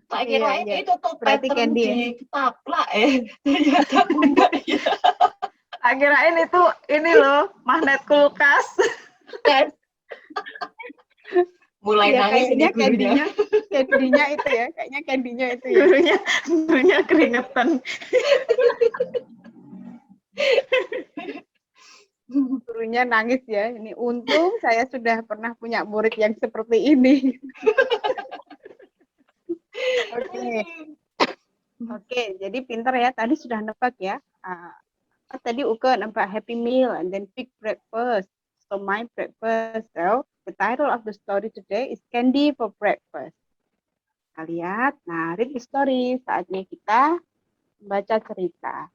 Tak Iya, kirain iya. itu tuh Berarti pattern candy ya? di ketaplak ternyata enggak ya. Tak kirain itu ini loh, magnet kulkas. Mulai Ya, nangis ini kayaknya gurunya. candy-nya itu ya. Kayaknya candy-nya itu ya. Gurunya keringetan. Gurunya nangis ya. Ini untung saya sudah pernah punya murid yang seperti ini. Oke, jadi pinter ya. Tadi sudah nebak ya. Tadi Uke nebak happy meal and then big breakfast. So my breakfast. So the title of the story today is Candy for Breakfast. Kita lihat. Nah, read the story. Saatnya kita baca cerita.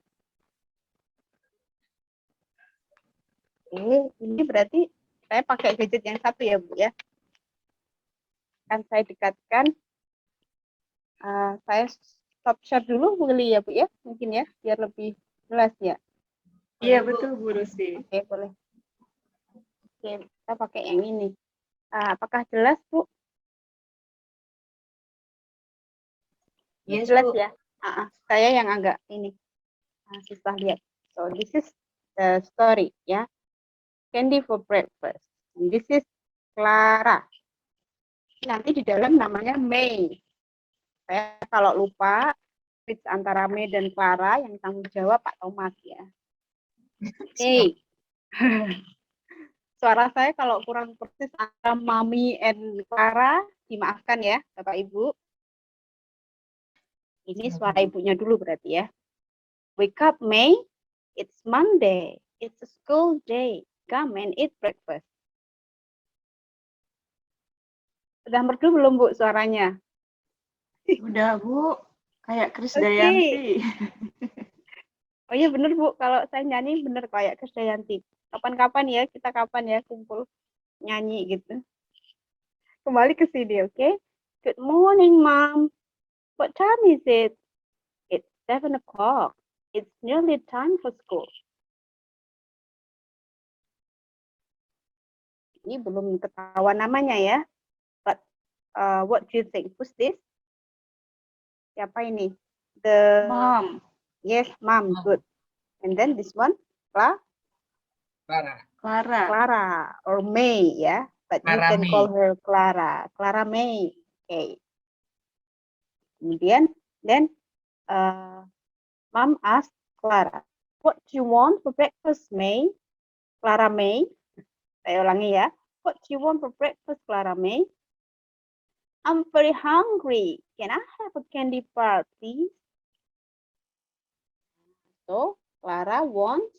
Ini berarti saya pakai gadget yang satu ya, Bu ya. Kan saya dekatkan. Saya stop share dulu boleh ya, Bu ya? Mungkin ya, biar lebih jelas ya. Iya, betul, Bu Rusi. Oke, boleh. Oke, kita pakai yang ini. Apakah jelas, Bu? Yes, Jelas Bu. ya? Saya yang agak ini susah lihat. So this is the story ya. Candy for breakfast. And this is Clara. Nanti di dalam namanya May. Saya kalau lupa switch antara May dan Clara yang tanggung jawab Pak Thomas ya. Oke. Suara saya kalau kurang persis antara Mami and Clara, dimaafkan ya Bapak Ibu. Ini suara ibunya dulu berarti ya. Wake up, May. It's Monday. It's a school day. Come and eat breakfast. Sudah merdu belum Bu suaranya? Udah Bu, kayak Oke. Krisdayanti. Oh iya bener Bu, kalau saya nyanyi bener kayak Krisdayanti. Kapan-kapan ya, kita kapan ya kumpul nyanyi gitu. Kembali ke sini, oke? Good morning, Mom. What time is it? It's 7 o'clock. It's nearly time for school. Ini belum ketahuan namanya ya. But what do you think? Who's this? Siapa ini? The Mom. Yes, Mom. Good. And then this one, Clara. Clara. Clara or May ya. But you Clara can May. call her Clara. Clara May. Okay. Kemudian, then Mom asked Clara, what do you want for breakfast, May? Clara May. Saya ulangi ya. What do you want for breakfast, Clara May? I'm very hungry. Can I have a candy bar, please? So, Clara wants,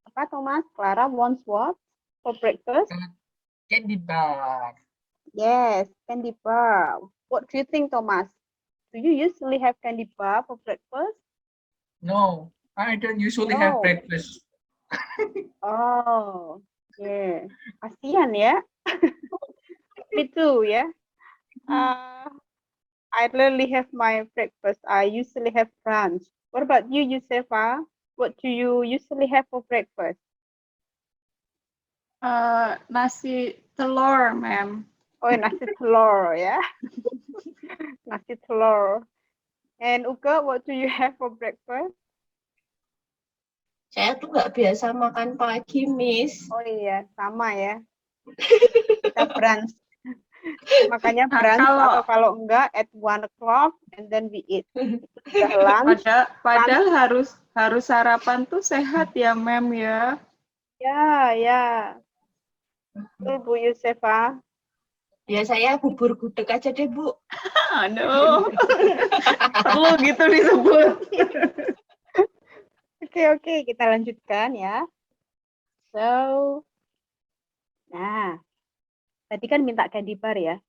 apa Thomas? Clara wants what for breakfast? Candy bar. Yes, candy bar. What do you think, Thomas? Do you usually have candy bar for breakfast? No, I don't usually have No. breakfast. Oh, yeah. Kasihan ya. Me too, ya. I rarely have my breakfast. I usually have brunch. What about you, Yusefa? What do you usually have for breakfast? Nasi telur, ma'am. Oh, nasi telur, ya. Nasi telur. And Uka, what do you have for breakfast? Saya tuh nggak biasa makan pagi, Miss. Oh iya, sama ya. Kita brunch. Makanya Nah, brunch atau kalau enggak at 1 o'clock and then we eat. Udah lunch. Padahal harus sarapan tuh sehat ya, ma'am ya. Ya. Betul, Bu Yusefa. Ya saya bubur gudeg aja deh, Bu. Aduh. Perlu gitu disebut. Oke, kita lanjutkan ya. So, nah, tadi kan minta candy bar ya.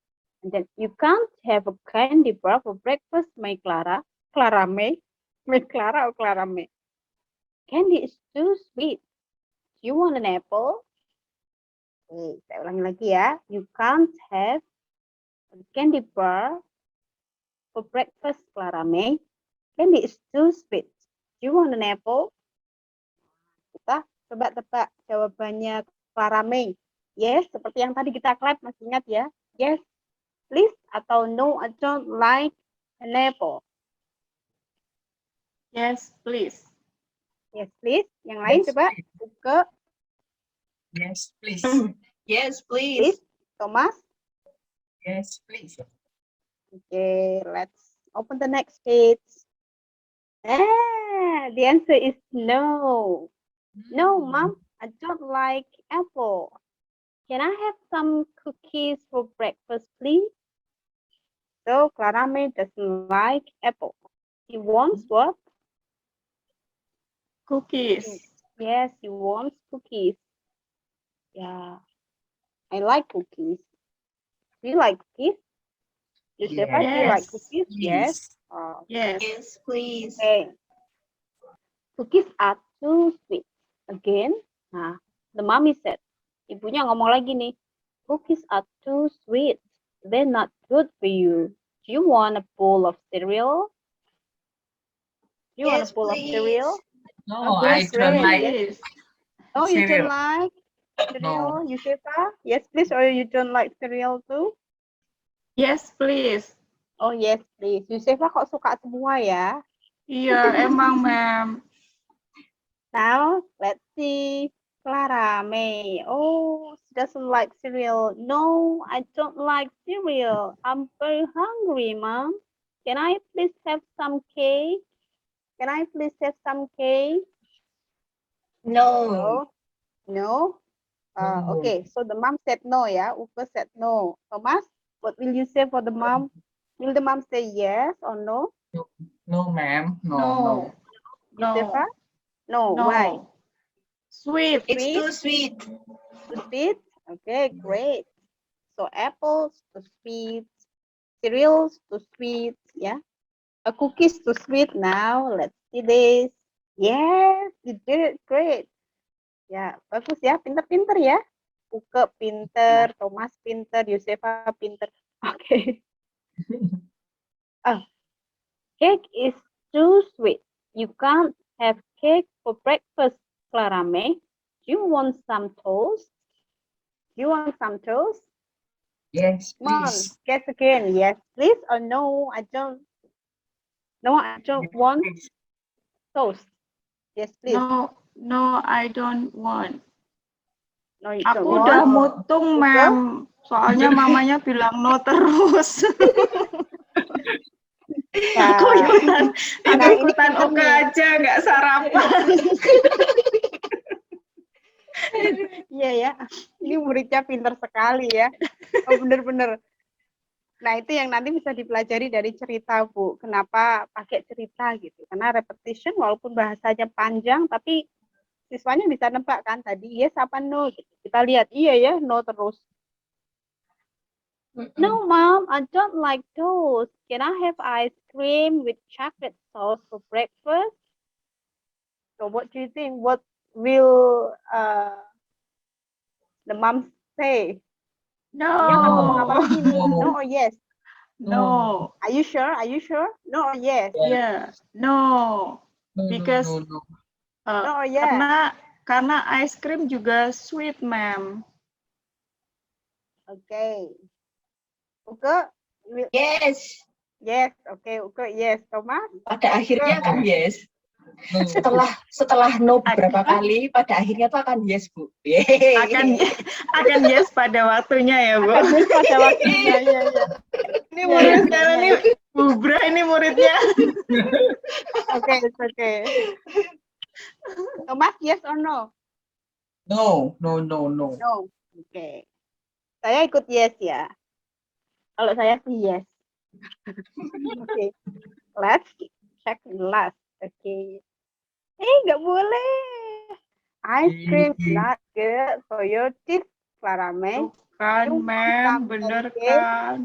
And then you can't have a candy bar for breakfast, May Clara. Clara May? May Clara or Clara May? Candy is too sweet. Do you want an apple? Oke, saya ulangi lagi ya. You can't have a candy bar for breakfast, Clara May. Candy is too sweet. Do you want an apple? Kita coba tebak jawabannya Clara May. Yes, seperti yang tadi kita clap, masih ingat ya? Yes, please, atau no, I don't like an apple. Yes, please. Yes, please. Yang lain Yes, coba buka. Yes, please. Yes, please. Please, Thomas. Yes, please. Okay, let's open the next page. The answer is no. No, Mom, I don't like apple. Can I have some cookies for breakfast, please? So, Clara May doesn't like apple. He wants what? Cookies. Yes, he wants cookies. Yeah, I like cookies. Do you like cookies? Josefa, do you like cookies? Yes. Oh, Yes. Yes, please. okay. Cookies are too sweet. Again, nah, the mommy said, ibunya ngomong lagi nih, cookies are too sweet. They're not good for you. Do you want a bowl of cereal? Do you want a Yes, bowl of please. cereal? No, Yes, I don't like please. Oh, you cereal. don't like cereal, Yusefa? Yes, please, or you don't like cereal too? Yes, please. Oh yes, please. Yusefa kok suka semua ya? Iya, emang, Ma'am. Now, let's see. Clara May. Oh, she doesn't like cereal. No, I don't like cereal. I'm very hungry, Mom. Can I please have some cake? Can I please have some cake? No. No. No? No. Okay, so the mom said no, yeah? Uke said no. Thomas, what will you say for the mom? Will the mom say yes or no? No, ma'am. No, no. No. No. Yusefa? No. Why? No. Sweet. It's Sweet? too sweet. Too sweet? Okay, great. So apples too sweet, cereals too sweet, yeah. A cookies too sweet. Now let's see this. Yes, you did it great. Ya, bagus ya, pinter-pinter ya. Uke pinter, Thomas pinter, Yusefa pinter. Oke. Oh, cake is too sweet. You can't have cake for breakfast, Clara May. Do you want some toast? Do you want some toast? Yes, Come on, please. guess again. Yes, please or no, I don't. No, I don't want Please. toast. Yes, please. No, no, I don't want. No, you Aku don't udah want. mutung, Ma'am. Soalnya mamanya bilang no terus. Nah, Aku ikutan, aku Nah, ini ikutan pinter oke nih. aja, nggak sarapan. Iya ya, ini muridnya pinter sekali ya. Oh, bener-bener. Nah, itu yang nanti bisa dipelajari dari cerita, Bu. Kenapa pakai cerita gitu. Karena repetition walaupun bahasanya panjang, tapi siswanya bisa nebak kan tadi yes apa no gitu. Kita lihat, iya ya, no terus. No, Mom, I don't like toast. Can I have ice cream with chocolate sauce for breakfast? So what do you think? What will the mom say? No. Dia akan ngomong apa lagi nih? No. No or yes? No. Are you sure? Are you sure? No or yes? Yeah. No. No, Because no, no. No or yes? karena ice cream juga sweet, Ma'am. Okay. Uke? Yes. Yes. Okay, Uke, yes. Thomas? Pada akhirnya kan yes. No. Setelah no beberapa kali, pada akhirnya tuh akan yes, Bu. Yeay. Akan yes pada waktunya ya, Bu. Akan yes pada waktunya, ya, ya. Ini murid sekarang nih, Bubra ini muridnya. Okay, it's okay. Thomas, yes or no? No, no, no, no. No. Okay. Saya ikut yes ya. Kalau saya sih yes. Okay. Let's check last. Okay. Nggak boleh. Ice cream not good for your teeth, Clara May. Kan, You Ma'am, want bener some kan?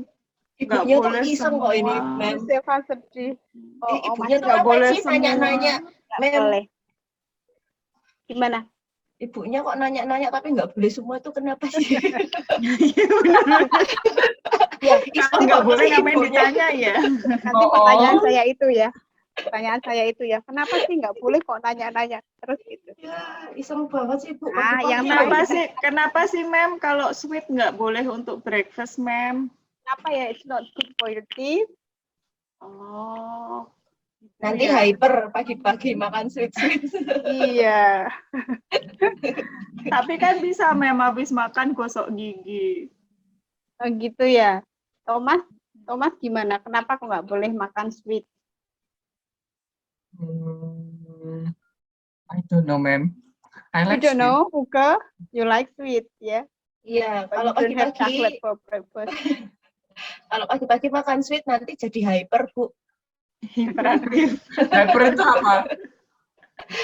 Nggak Ibunya tuh boleh iseng kok ini, semua. Mem. Yusefa sedih. Ibunya tuh nggak ngapain boleh sih semua. nanya-nanya? Nggak Mem, boleh. Gimana? ibunya kok nanya-nanya tapi nggak boleh semua itu kenapa sih? Iya, bener. Ya, Kalau nggak boleh ngapain ditanya ya? nanti pertanyaan saya itu ya. Pertanyaan saya itu ya, kenapa sih nggak boleh kok nanya-nanya terus gitu? Ya, iseng banget sih, Bu. Ah, yang Kenapa sih, Ma'am, kalau sweet nggak boleh untuk breakfast, Ma'am? Kenapa ya it's not good for your teeth? Oh. Nanti ya. hyper pagi-pagi makan sweet-sweet. Iya. Tapi kan bisa, Ma'am, habis makan gosok gigi. Oh gitu ya. Thomas gimana? Kenapa kok nggak boleh makan sweet? I don't know, ma'am. I like You don't sweet. know, Uke? You like sweet, ya? Iya, But kalau you don't have chocolate pagi-pagi for breakfast. kalau pagi-pagi makan sweet nanti jadi hyper, Bu. Hiperaktif. Hyper itu apa?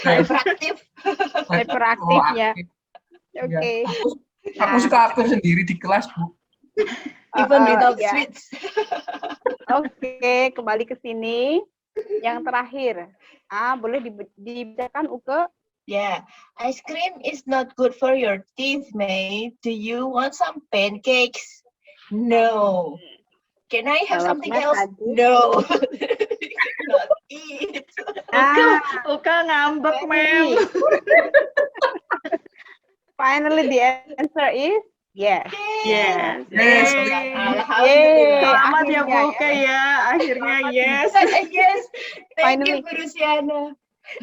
Hyperaktif. Hyperaktif ya. aktif. Oke. Ya, aku suka aktif sendiri di kelas, Bu. Even without ya. sweets. Oke, kembali ke sini. Yang terakhir. Boleh dibacakan, Uke? Yeah, ice cream is not good for your teeth, May. Do you want some pancakes? No. Can I have something else? No. Not eat. Uka ngambek, Ma'am. Finally, the answer is yes. Yes. Yes, Yeay. Alhamdulillah. Selamat ya Akhirnya Bu Ke ya. Akhirnya yes. Yes, thank you Finally. Bu Rusiana.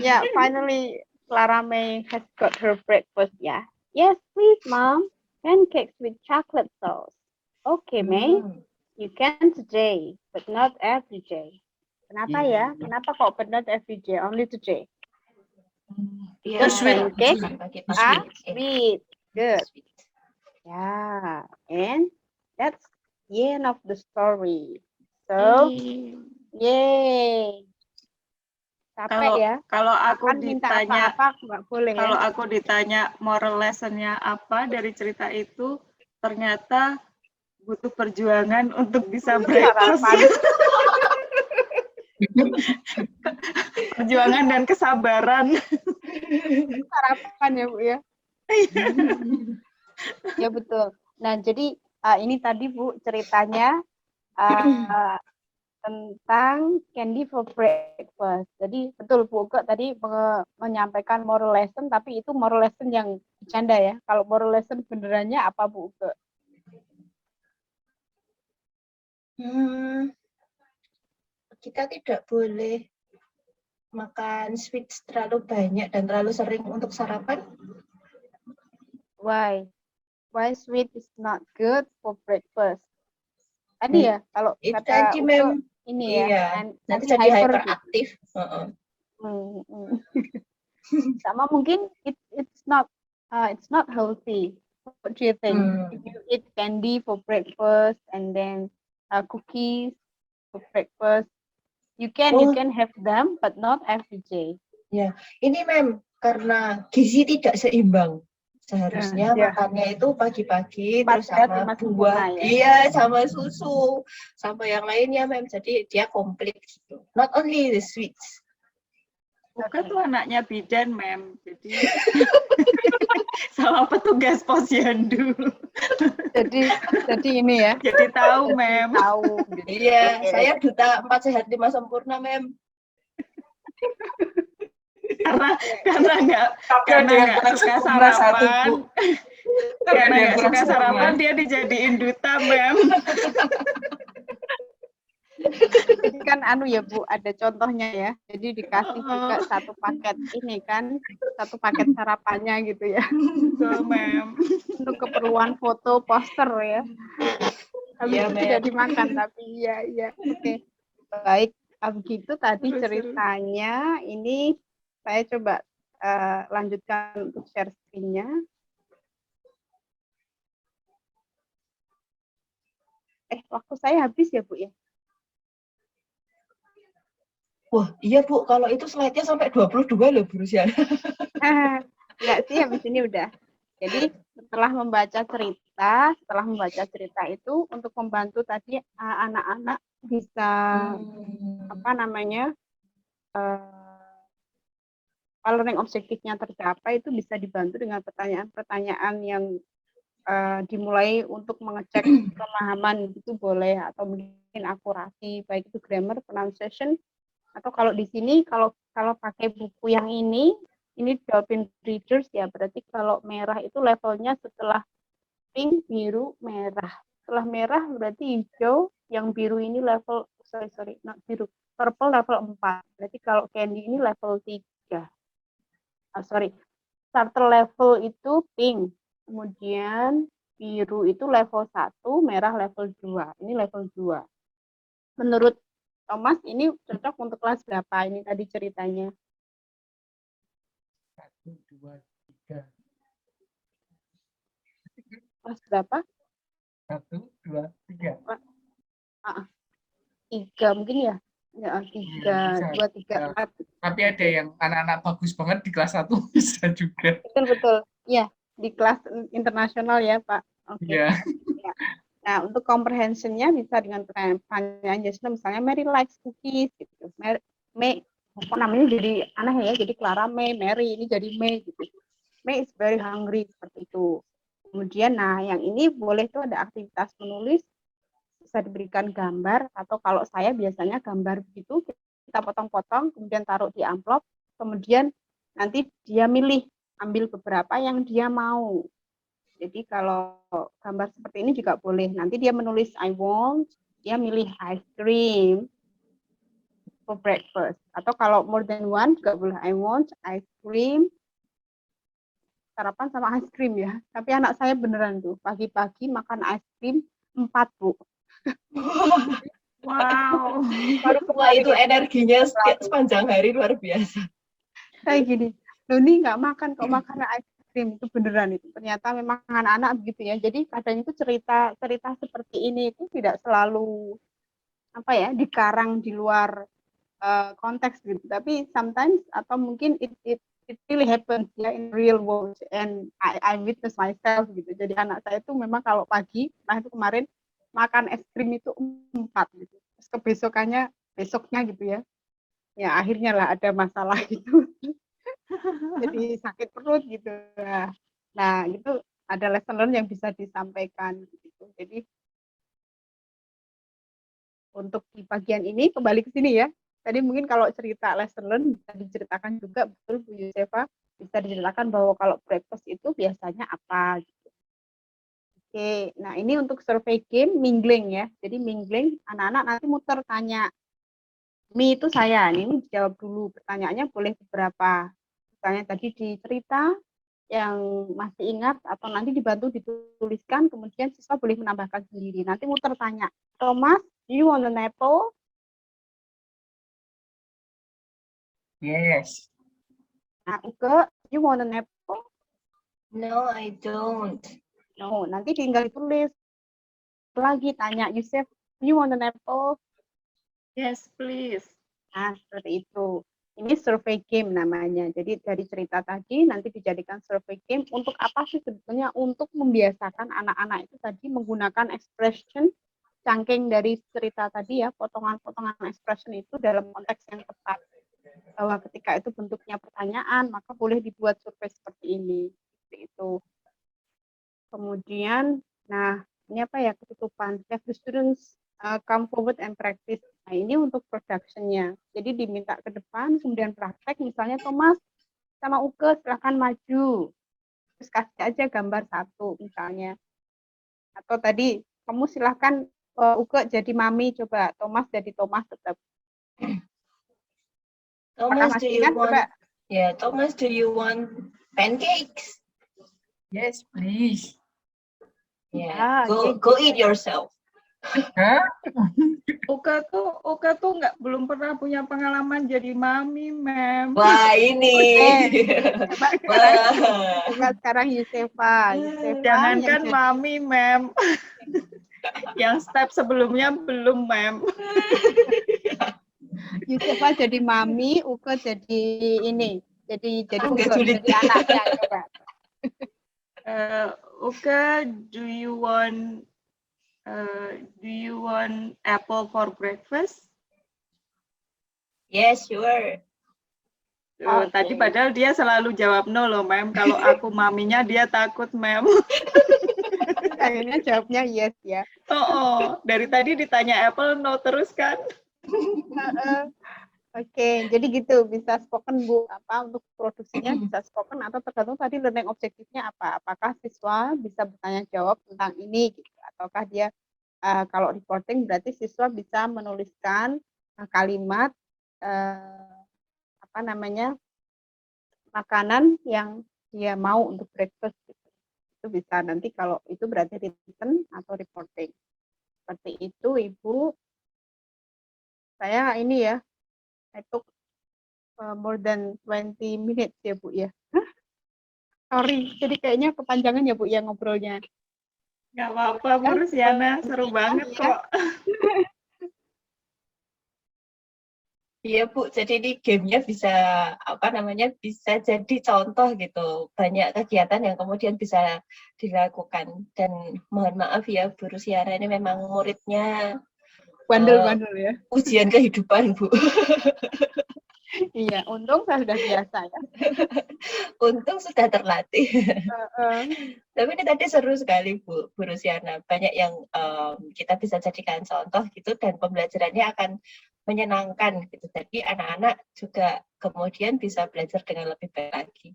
Yeah, finally Clara May has got her breakfast. Yeah. Yes, please, Mom. Pancakes with chocolate sauce. Okay, May. You can today, but not every day. Kenapa ya? Kenapa kok but not every day? Only today. Iya, sweet. Pancake pakai are biskuit. sweet. Good. Sweet. Yeah. And that's the end of the story. So, yay. Capek ya? Kalau aku Kapan minta ditanya, apa-apa nggak boleh kalau ya? aku ditanya moral lesson-nya apa dari cerita itu, ternyata butuh perjuangan untuk bisa breakfast. Sarapan. Perjuangan dan kesabaran. Sarapan ya, Bu ya? Ya betul. Nah, jadi ini tadi Bu ceritanya tentang candy for breakfast. Jadi betul Bu Uke tadi menyampaikan moral lesson, tapi itu moral lesson yang bercanda ya. Kalau moral lesson benerannya apa Bu Uke? Kita tidak boleh makan sweet terlalu banyak dan terlalu sering untuk sarapan. Why? Why sweet is not good for breakfast? Tadi ya, kalau Itu kata tadi, Uke, Mem. ini Iya, ya, nanti nanti jadi hyper. hyperaktif. Sama mungkin it's not healthy. What do you think? If you eat candy for breakfast and then cookies for breakfast, you can have them, but not every day. Ya, ini Mem, karena gizi tidak seimbang. Seharusnya makannya itu pagi-pagi terus sama buah, iya sama susu, sama yang lainnya Mem. Jadi dia komplit gitu. Not only the sweets. Bukan tuh anaknya bidan, Mem. Jadi sama petugas posyandu. Jadi ini ya. Jadi tahu, Mem. Tahu. Iya, saya duta 4 sehat 5 sempurna, Mem. karena nggak suka sarapan. Karena nggak suka sarapan, dia dijadiin duta, Mem. Jadi kan ya Bu, ada contohnya ya. Jadi dikasih juga satu paket ini kan, satu paket sarapannya gitu ya. Betul, Mem. Untuk keperluan foto, poster ya. Habis itu tidak dimakan, tapi iya. Oke. Baik, begitu tadi ceritanya. Ini saya coba lanjutkan untuk share screen-nya. Waktu saya habis ya Bu ya? Wah, iya Bu, kalau itu slide-nya sampai 22 loh Bu Rusiana. Enggak sih, habis ini udah. Jadi setelah membaca cerita itu untuk membantu tadi anak-anak bisa learning objektifnya tercapai, itu bisa dibantu dengan pertanyaan-pertanyaan yang dimulai untuk mengecek pemahaman itu boleh, atau mungkin akurasi baik itu grammar, pronunciation, atau kalau di sini kalau pakai buku yang ini Dolphin Readers ya, berarti kalau merah itu levelnya setelah pink, biru, merah. Setelah merah berarti hijau, yang biru ini level purple level 4. Berarti kalau candy ini level 3. Starter level itu pink. Kemudian biru itu level 1, merah level 2. Ini level 2. Menurut Thomas, ini cocok untuk kelas berapa ini tadi ceritanya? 1, 2, 3. Kelas berapa? 1, 2, 3. 3 mungkin ya? Ya, 3, 2, 3, 4. Tapi ada yang anak-anak bagus banget di kelas 1 bisa juga. Betul. Iya, di kelas internasional ya, Pak. Oke. Iya. Ya. Nah, untuk comprehension-nya bisa dengan pertanyaan misalnya Mary likes cookies gitu. May kok namanya jadi aneh ya, jadi Clara May, Mary ini jadi May gitu. May is very hungry seperti itu. Kemudian yang ini boleh tuh ada aktivitas menulis, bisa diberikan gambar, atau kalau saya biasanya gambar begitu kita potong-potong kemudian taruh di amplop, kemudian nanti dia ambil beberapa yang dia mau. Jadi kalau gambar seperti ini juga boleh. Nanti dia menulis I want, dia milih ice cream for breakfast. Atau kalau more than one juga boleh I want ice cream, sarapan sama ice cream ya. Tapi anak saya beneran tuh, pagi-pagi makan ice cream 4, Bu. Wow. Baru Wah, itu kemarin energinya sepanjang hari luar biasa. kayak gini. Loh ini nggak makan kok makan ice cream, itu beneran itu. Ternyata memang anak-anak begitu ya. Jadi kadang itu cerita seperti ini itu tidak selalu apa ya dikarang di luar konteks gitu. Tapi sometimes atau mungkin it really happens ya in real world and I witness myself gitu. Jadi anak saya itu memang kalau pagi, nah itu kemarin makan es krim itu 4 gitu. Terus besoknya gitu ya. Ya akhirnya lah ada masalah gitu. Jadi sakit perut gitu. Nah, itu ada lesson learn yang bisa disampaikan gitu. Jadi untuk di bagian ini kembali ke sini ya. Tadi mungkin kalau cerita lesson learn bisa diceritakan juga betul Bu Yusefa, bisa diceritakan bahwa kalau breakfast itu biasanya apa gitu. Oke, nah ini untuk survey game mingling ya. Jadi mingling anak-anak nanti muter tanya. Mi itu saya, ini dijawab dulu. Pertanyaannya boleh beberapa. Misalnya tadi di cerita yang masih ingat atau nanti dibantu dituliskan, kemudian siswa boleh menambahkan sendiri. Nanti muter tanya, Thomas, do you want an apple? Yes. Nah, Uke, do you want an apple? No, I don't. No, nanti tinggal ditulis. Lagi tanya, Yusef, do you want an apple? Yes, please. Nah, seperti itu. Ini survey game namanya. Jadi dari cerita tadi nanti dijadikan survey game. Untuk apa sih sebetulnya? Untuk membiasakan anak-anak itu tadi menggunakan expression cangking dari cerita tadi ya, potongan-potongan expression itu dalam konteks yang tepat. Bahwa ketika itu bentuknya pertanyaan, maka boleh dibuat survei seperti ini. Seperti itu. Kemudian, nah ini apa ya ketutupan? Have the students come forward and practice. Nah ini untuk production-nya. Jadi diminta ke depan, kemudian praktek. Misalnya Thomas sama Uke silahkan maju. Terus kasih aja gambar 1 misalnya. Atau tadi kamu silahkan Uke jadi mami, coba Thomas jadi Thomas tetap. Thomas, do you want? Coba. Yeah, Thomas, do you want pancakes? Yes, please. Yeah, go eat yourself. Hah? Uka tuh belum pernah punya pengalaman jadi mami, Mem. Wah, ini. Coba sekarang Yusefa. Jangankan mami, Mem. Yang step sebelumnya belum, Mem. Yusefa jadi mami, Uke jadi ini. Jadi Uke jadi anaknya coba. Uke, do you want apple for breakfast? Yes, sure. Tadi padahal dia selalu jawab no loh, Mem. Kalau aku maminya dia takut, Mem. Akhirnya jawabnya yes ya. Dari tadi ditanya apple no terus kan? Oke, jadi gitu bisa spoken Bu, apa untuk produksinya bisa spoken atau tergantung tadi learning objektifnya apa. Apakah siswa bisa bertanya jawab tentang ini gitu, ataukah dia kalau reporting berarti siswa bisa menuliskan kalimat apa namanya makanan yang dia mau untuk breakfast gitu. Itu bisa nanti kalau itu berarti written atau reporting. Seperti itu Ibu. Saya ini ya I took more than 20 minutes ya Bu ya. Sorry, jadi kayaknya kepanjangan ya Bu ya ngobrolnya. Gak apa-apa Bu Rusiana, seru banget kok. Iya Bu, jadi ini gamenya bisa bisa jadi contoh gitu. Banyak kegiatan yang kemudian bisa dilakukan. Dan mohon maaf ya Bu Rusiana, ini memang muridnya bandel-bandel ya. Ujian kehidupan Bu. Iya, untung saya sudah biasa ya. Untung sudah terlatih. Tapi ini tadi seru sekali Bu Rusiana. Banyak yang kita bisa jadikan contoh gitu dan pembelajarannya akan menyenangkan gitu. Jadi anak-anak juga kemudian bisa belajar dengan lebih baik lagi.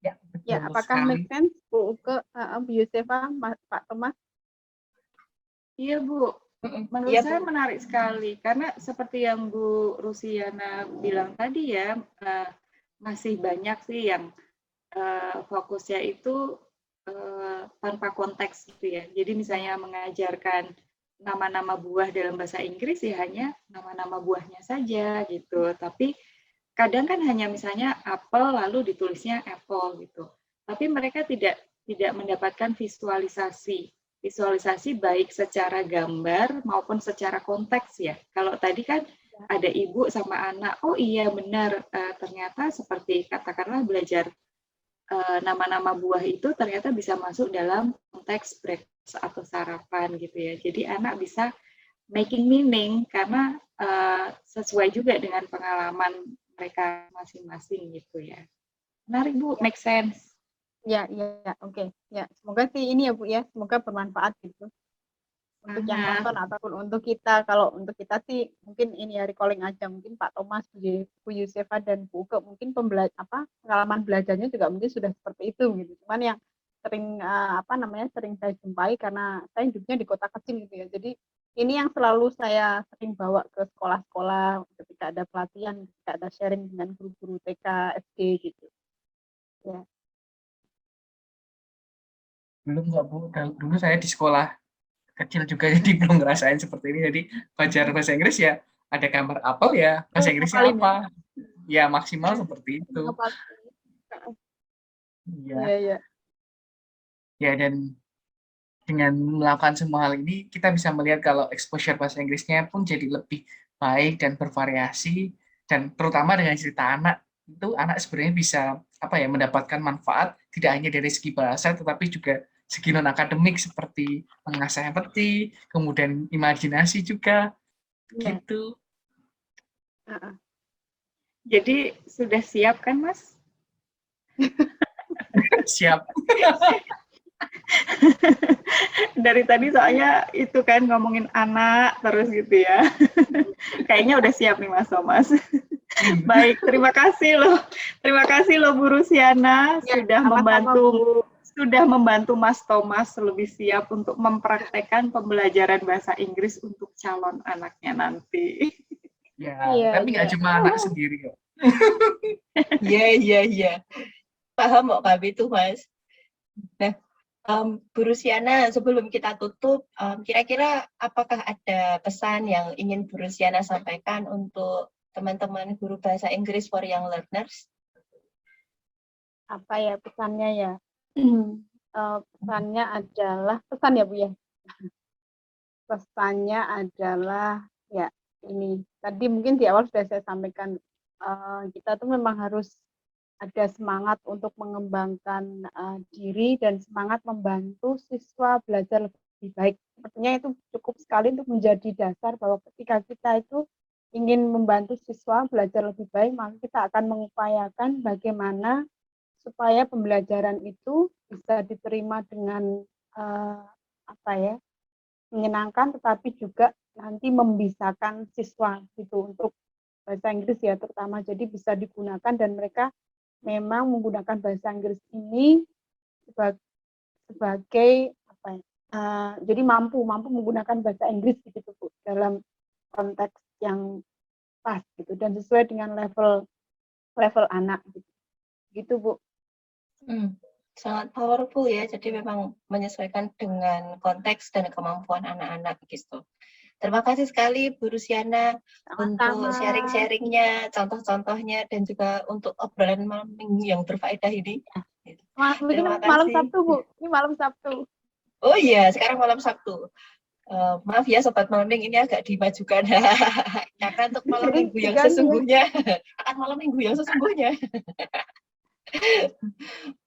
Ya, Ya, betul apakah sekali. make sense, Bu Uke, Bu Yusefa, Pak Thomas? Iya Bu, menurut Iya, saya Bu. menarik sekali karena seperti yang Bu Rusiana bilang tadi ya, masih banyak sih yang fokusnya itu tanpa konteks gitu ya. Jadi misalnya mengajarkan nama-nama buah dalam bahasa Inggris ya hanya nama-nama buahnya saja gitu. Tapi kadang kan hanya misalnya apel lalu ditulisnya apple gitu. Tapi mereka tidak mendapatkan visualisasi baik secara gambar maupun secara konteks ya. Kalau tadi kan ada ibu sama anak, oh iya benar, ternyata seperti katakanlah belajar nama-nama buah itu ternyata bisa masuk dalam konteks breakfast atau sarapan gitu ya. Jadi anak bisa making meaning karena sesuai juga dengan pengalaman mereka masing-masing gitu ya. Menarik Bu, make sense. Ya, oke. Ya, semoga sih ini ya Bu ya, semoga bermanfaat gitu. Untuk yang nonton ataupun untuk kita. Kalau untuk kita sih mungkin ini ya recalling aja, mungkin Pak Thomas, Bu Yusefa dan Bu Uke mungkin pengalaman belajarnya juga mungkin sudah seperti itu gitu. Cuman yang sering sering saya jumpai karena saya hidupnya di kota kecil gitu ya. Jadi ini yang selalu saya sering bawa ke sekolah-sekolah ketika ada pelatihan, ketika ada sharing dengan guru-guru TK, SD gitu. Ya. Belum nggak Bu, dulu saya di sekolah kecil juga jadi belum ngerasain seperti ini. Jadi belajar bahasa Inggris ya ada gambar apel ya bahasa Inggrisnya Ngapalin ya. apa? Ya maksimal seperti itu. Ngapalin. Ya, Iya. ya dan dengan melakukan semua hal ini kita bisa melihat kalau exposure bahasa Inggrisnya pun jadi lebih baik dan bervariasi, dan terutama dengan cerita anak itu anak sebenarnya bisa mendapatkan manfaat tidak hanya dari segi bahasa tetapi juga segi non akademik seperti mengasah empati, kemudian imajinasi juga gitu. Jadi sudah siap kan Mas? Siap. Dari tadi soalnya itu kan ngomongin anak terus gitu ya. Kayaknya udah siap nih Mas Thomas. Baik, terima kasih loh Bu Rusiana sudah membantu Mas Thomas lebih siap untuk mempraktekkan pembelajaran bahasa Inggris untuk calon anaknya nanti. Ya, tapi nggak cuma anak sendiri kok. Iya. Paham kok kami itu, Mas. Nah, Bu Rusiana, sebelum kita tutup, kira-kira apakah ada pesan yang ingin Bu Rusiana sampaikan untuk teman-teman guru bahasa Inggris for Young Learners? Apa ya pesannya ya? Pesannya adalah, pesan ya Bu ya? Pesannya adalah ya ini, tadi mungkin di awal sudah saya sampaikan, kita tuh memang harus ada semangat untuk mengembangkan diri dan semangat membantu siswa belajar lebih baik. Sepertinya itu cukup sekali untuk menjadi dasar bahwa ketika kita itu ingin membantu siswa belajar lebih baik, maka kita akan mengupayakan bagaimana supaya pembelajaran itu bisa diterima dengan menyenangkan, tetapi juga nanti membisakan siswa gitu untuk bahasa Inggris ya terutama. Jadi bisa digunakan dan mereka memang menggunakan bahasa Inggris ini sebagai jadi mampu menggunakan bahasa Inggris gitu Bu dalam konteks yang pas gitu dan sesuai dengan level anak gitu Bu. Sangat powerful ya, jadi memang menyesuaikan dengan konteks dan kemampuan anak-anak gitu. Terima kasih sekali Bu Rusiana untuk sharing-sharingnya, contoh-contohnya, dan juga untuk obrolan malam minggu yang berfaedah ini. Mungkin malam Sabtu Bu, ini malam Sabtu. Oh iya, sekarang malam Sabtu. Maaf ya Sobat Malaming, ini agak dimajukan. Karena untuk malam minggu yang sesungguhnya, akan malam minggu yang sesungguhnya.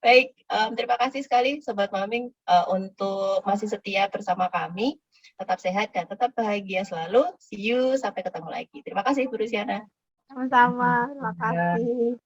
Baik, terima kasih sekali Sobat Malaming untuk masih setia bersama kami. Tetap sehat dan tetap bahagia selalu. See you, sampai ketemu lagi. Terima kasih Bu Rusiana. Sama-sama, terima kasih.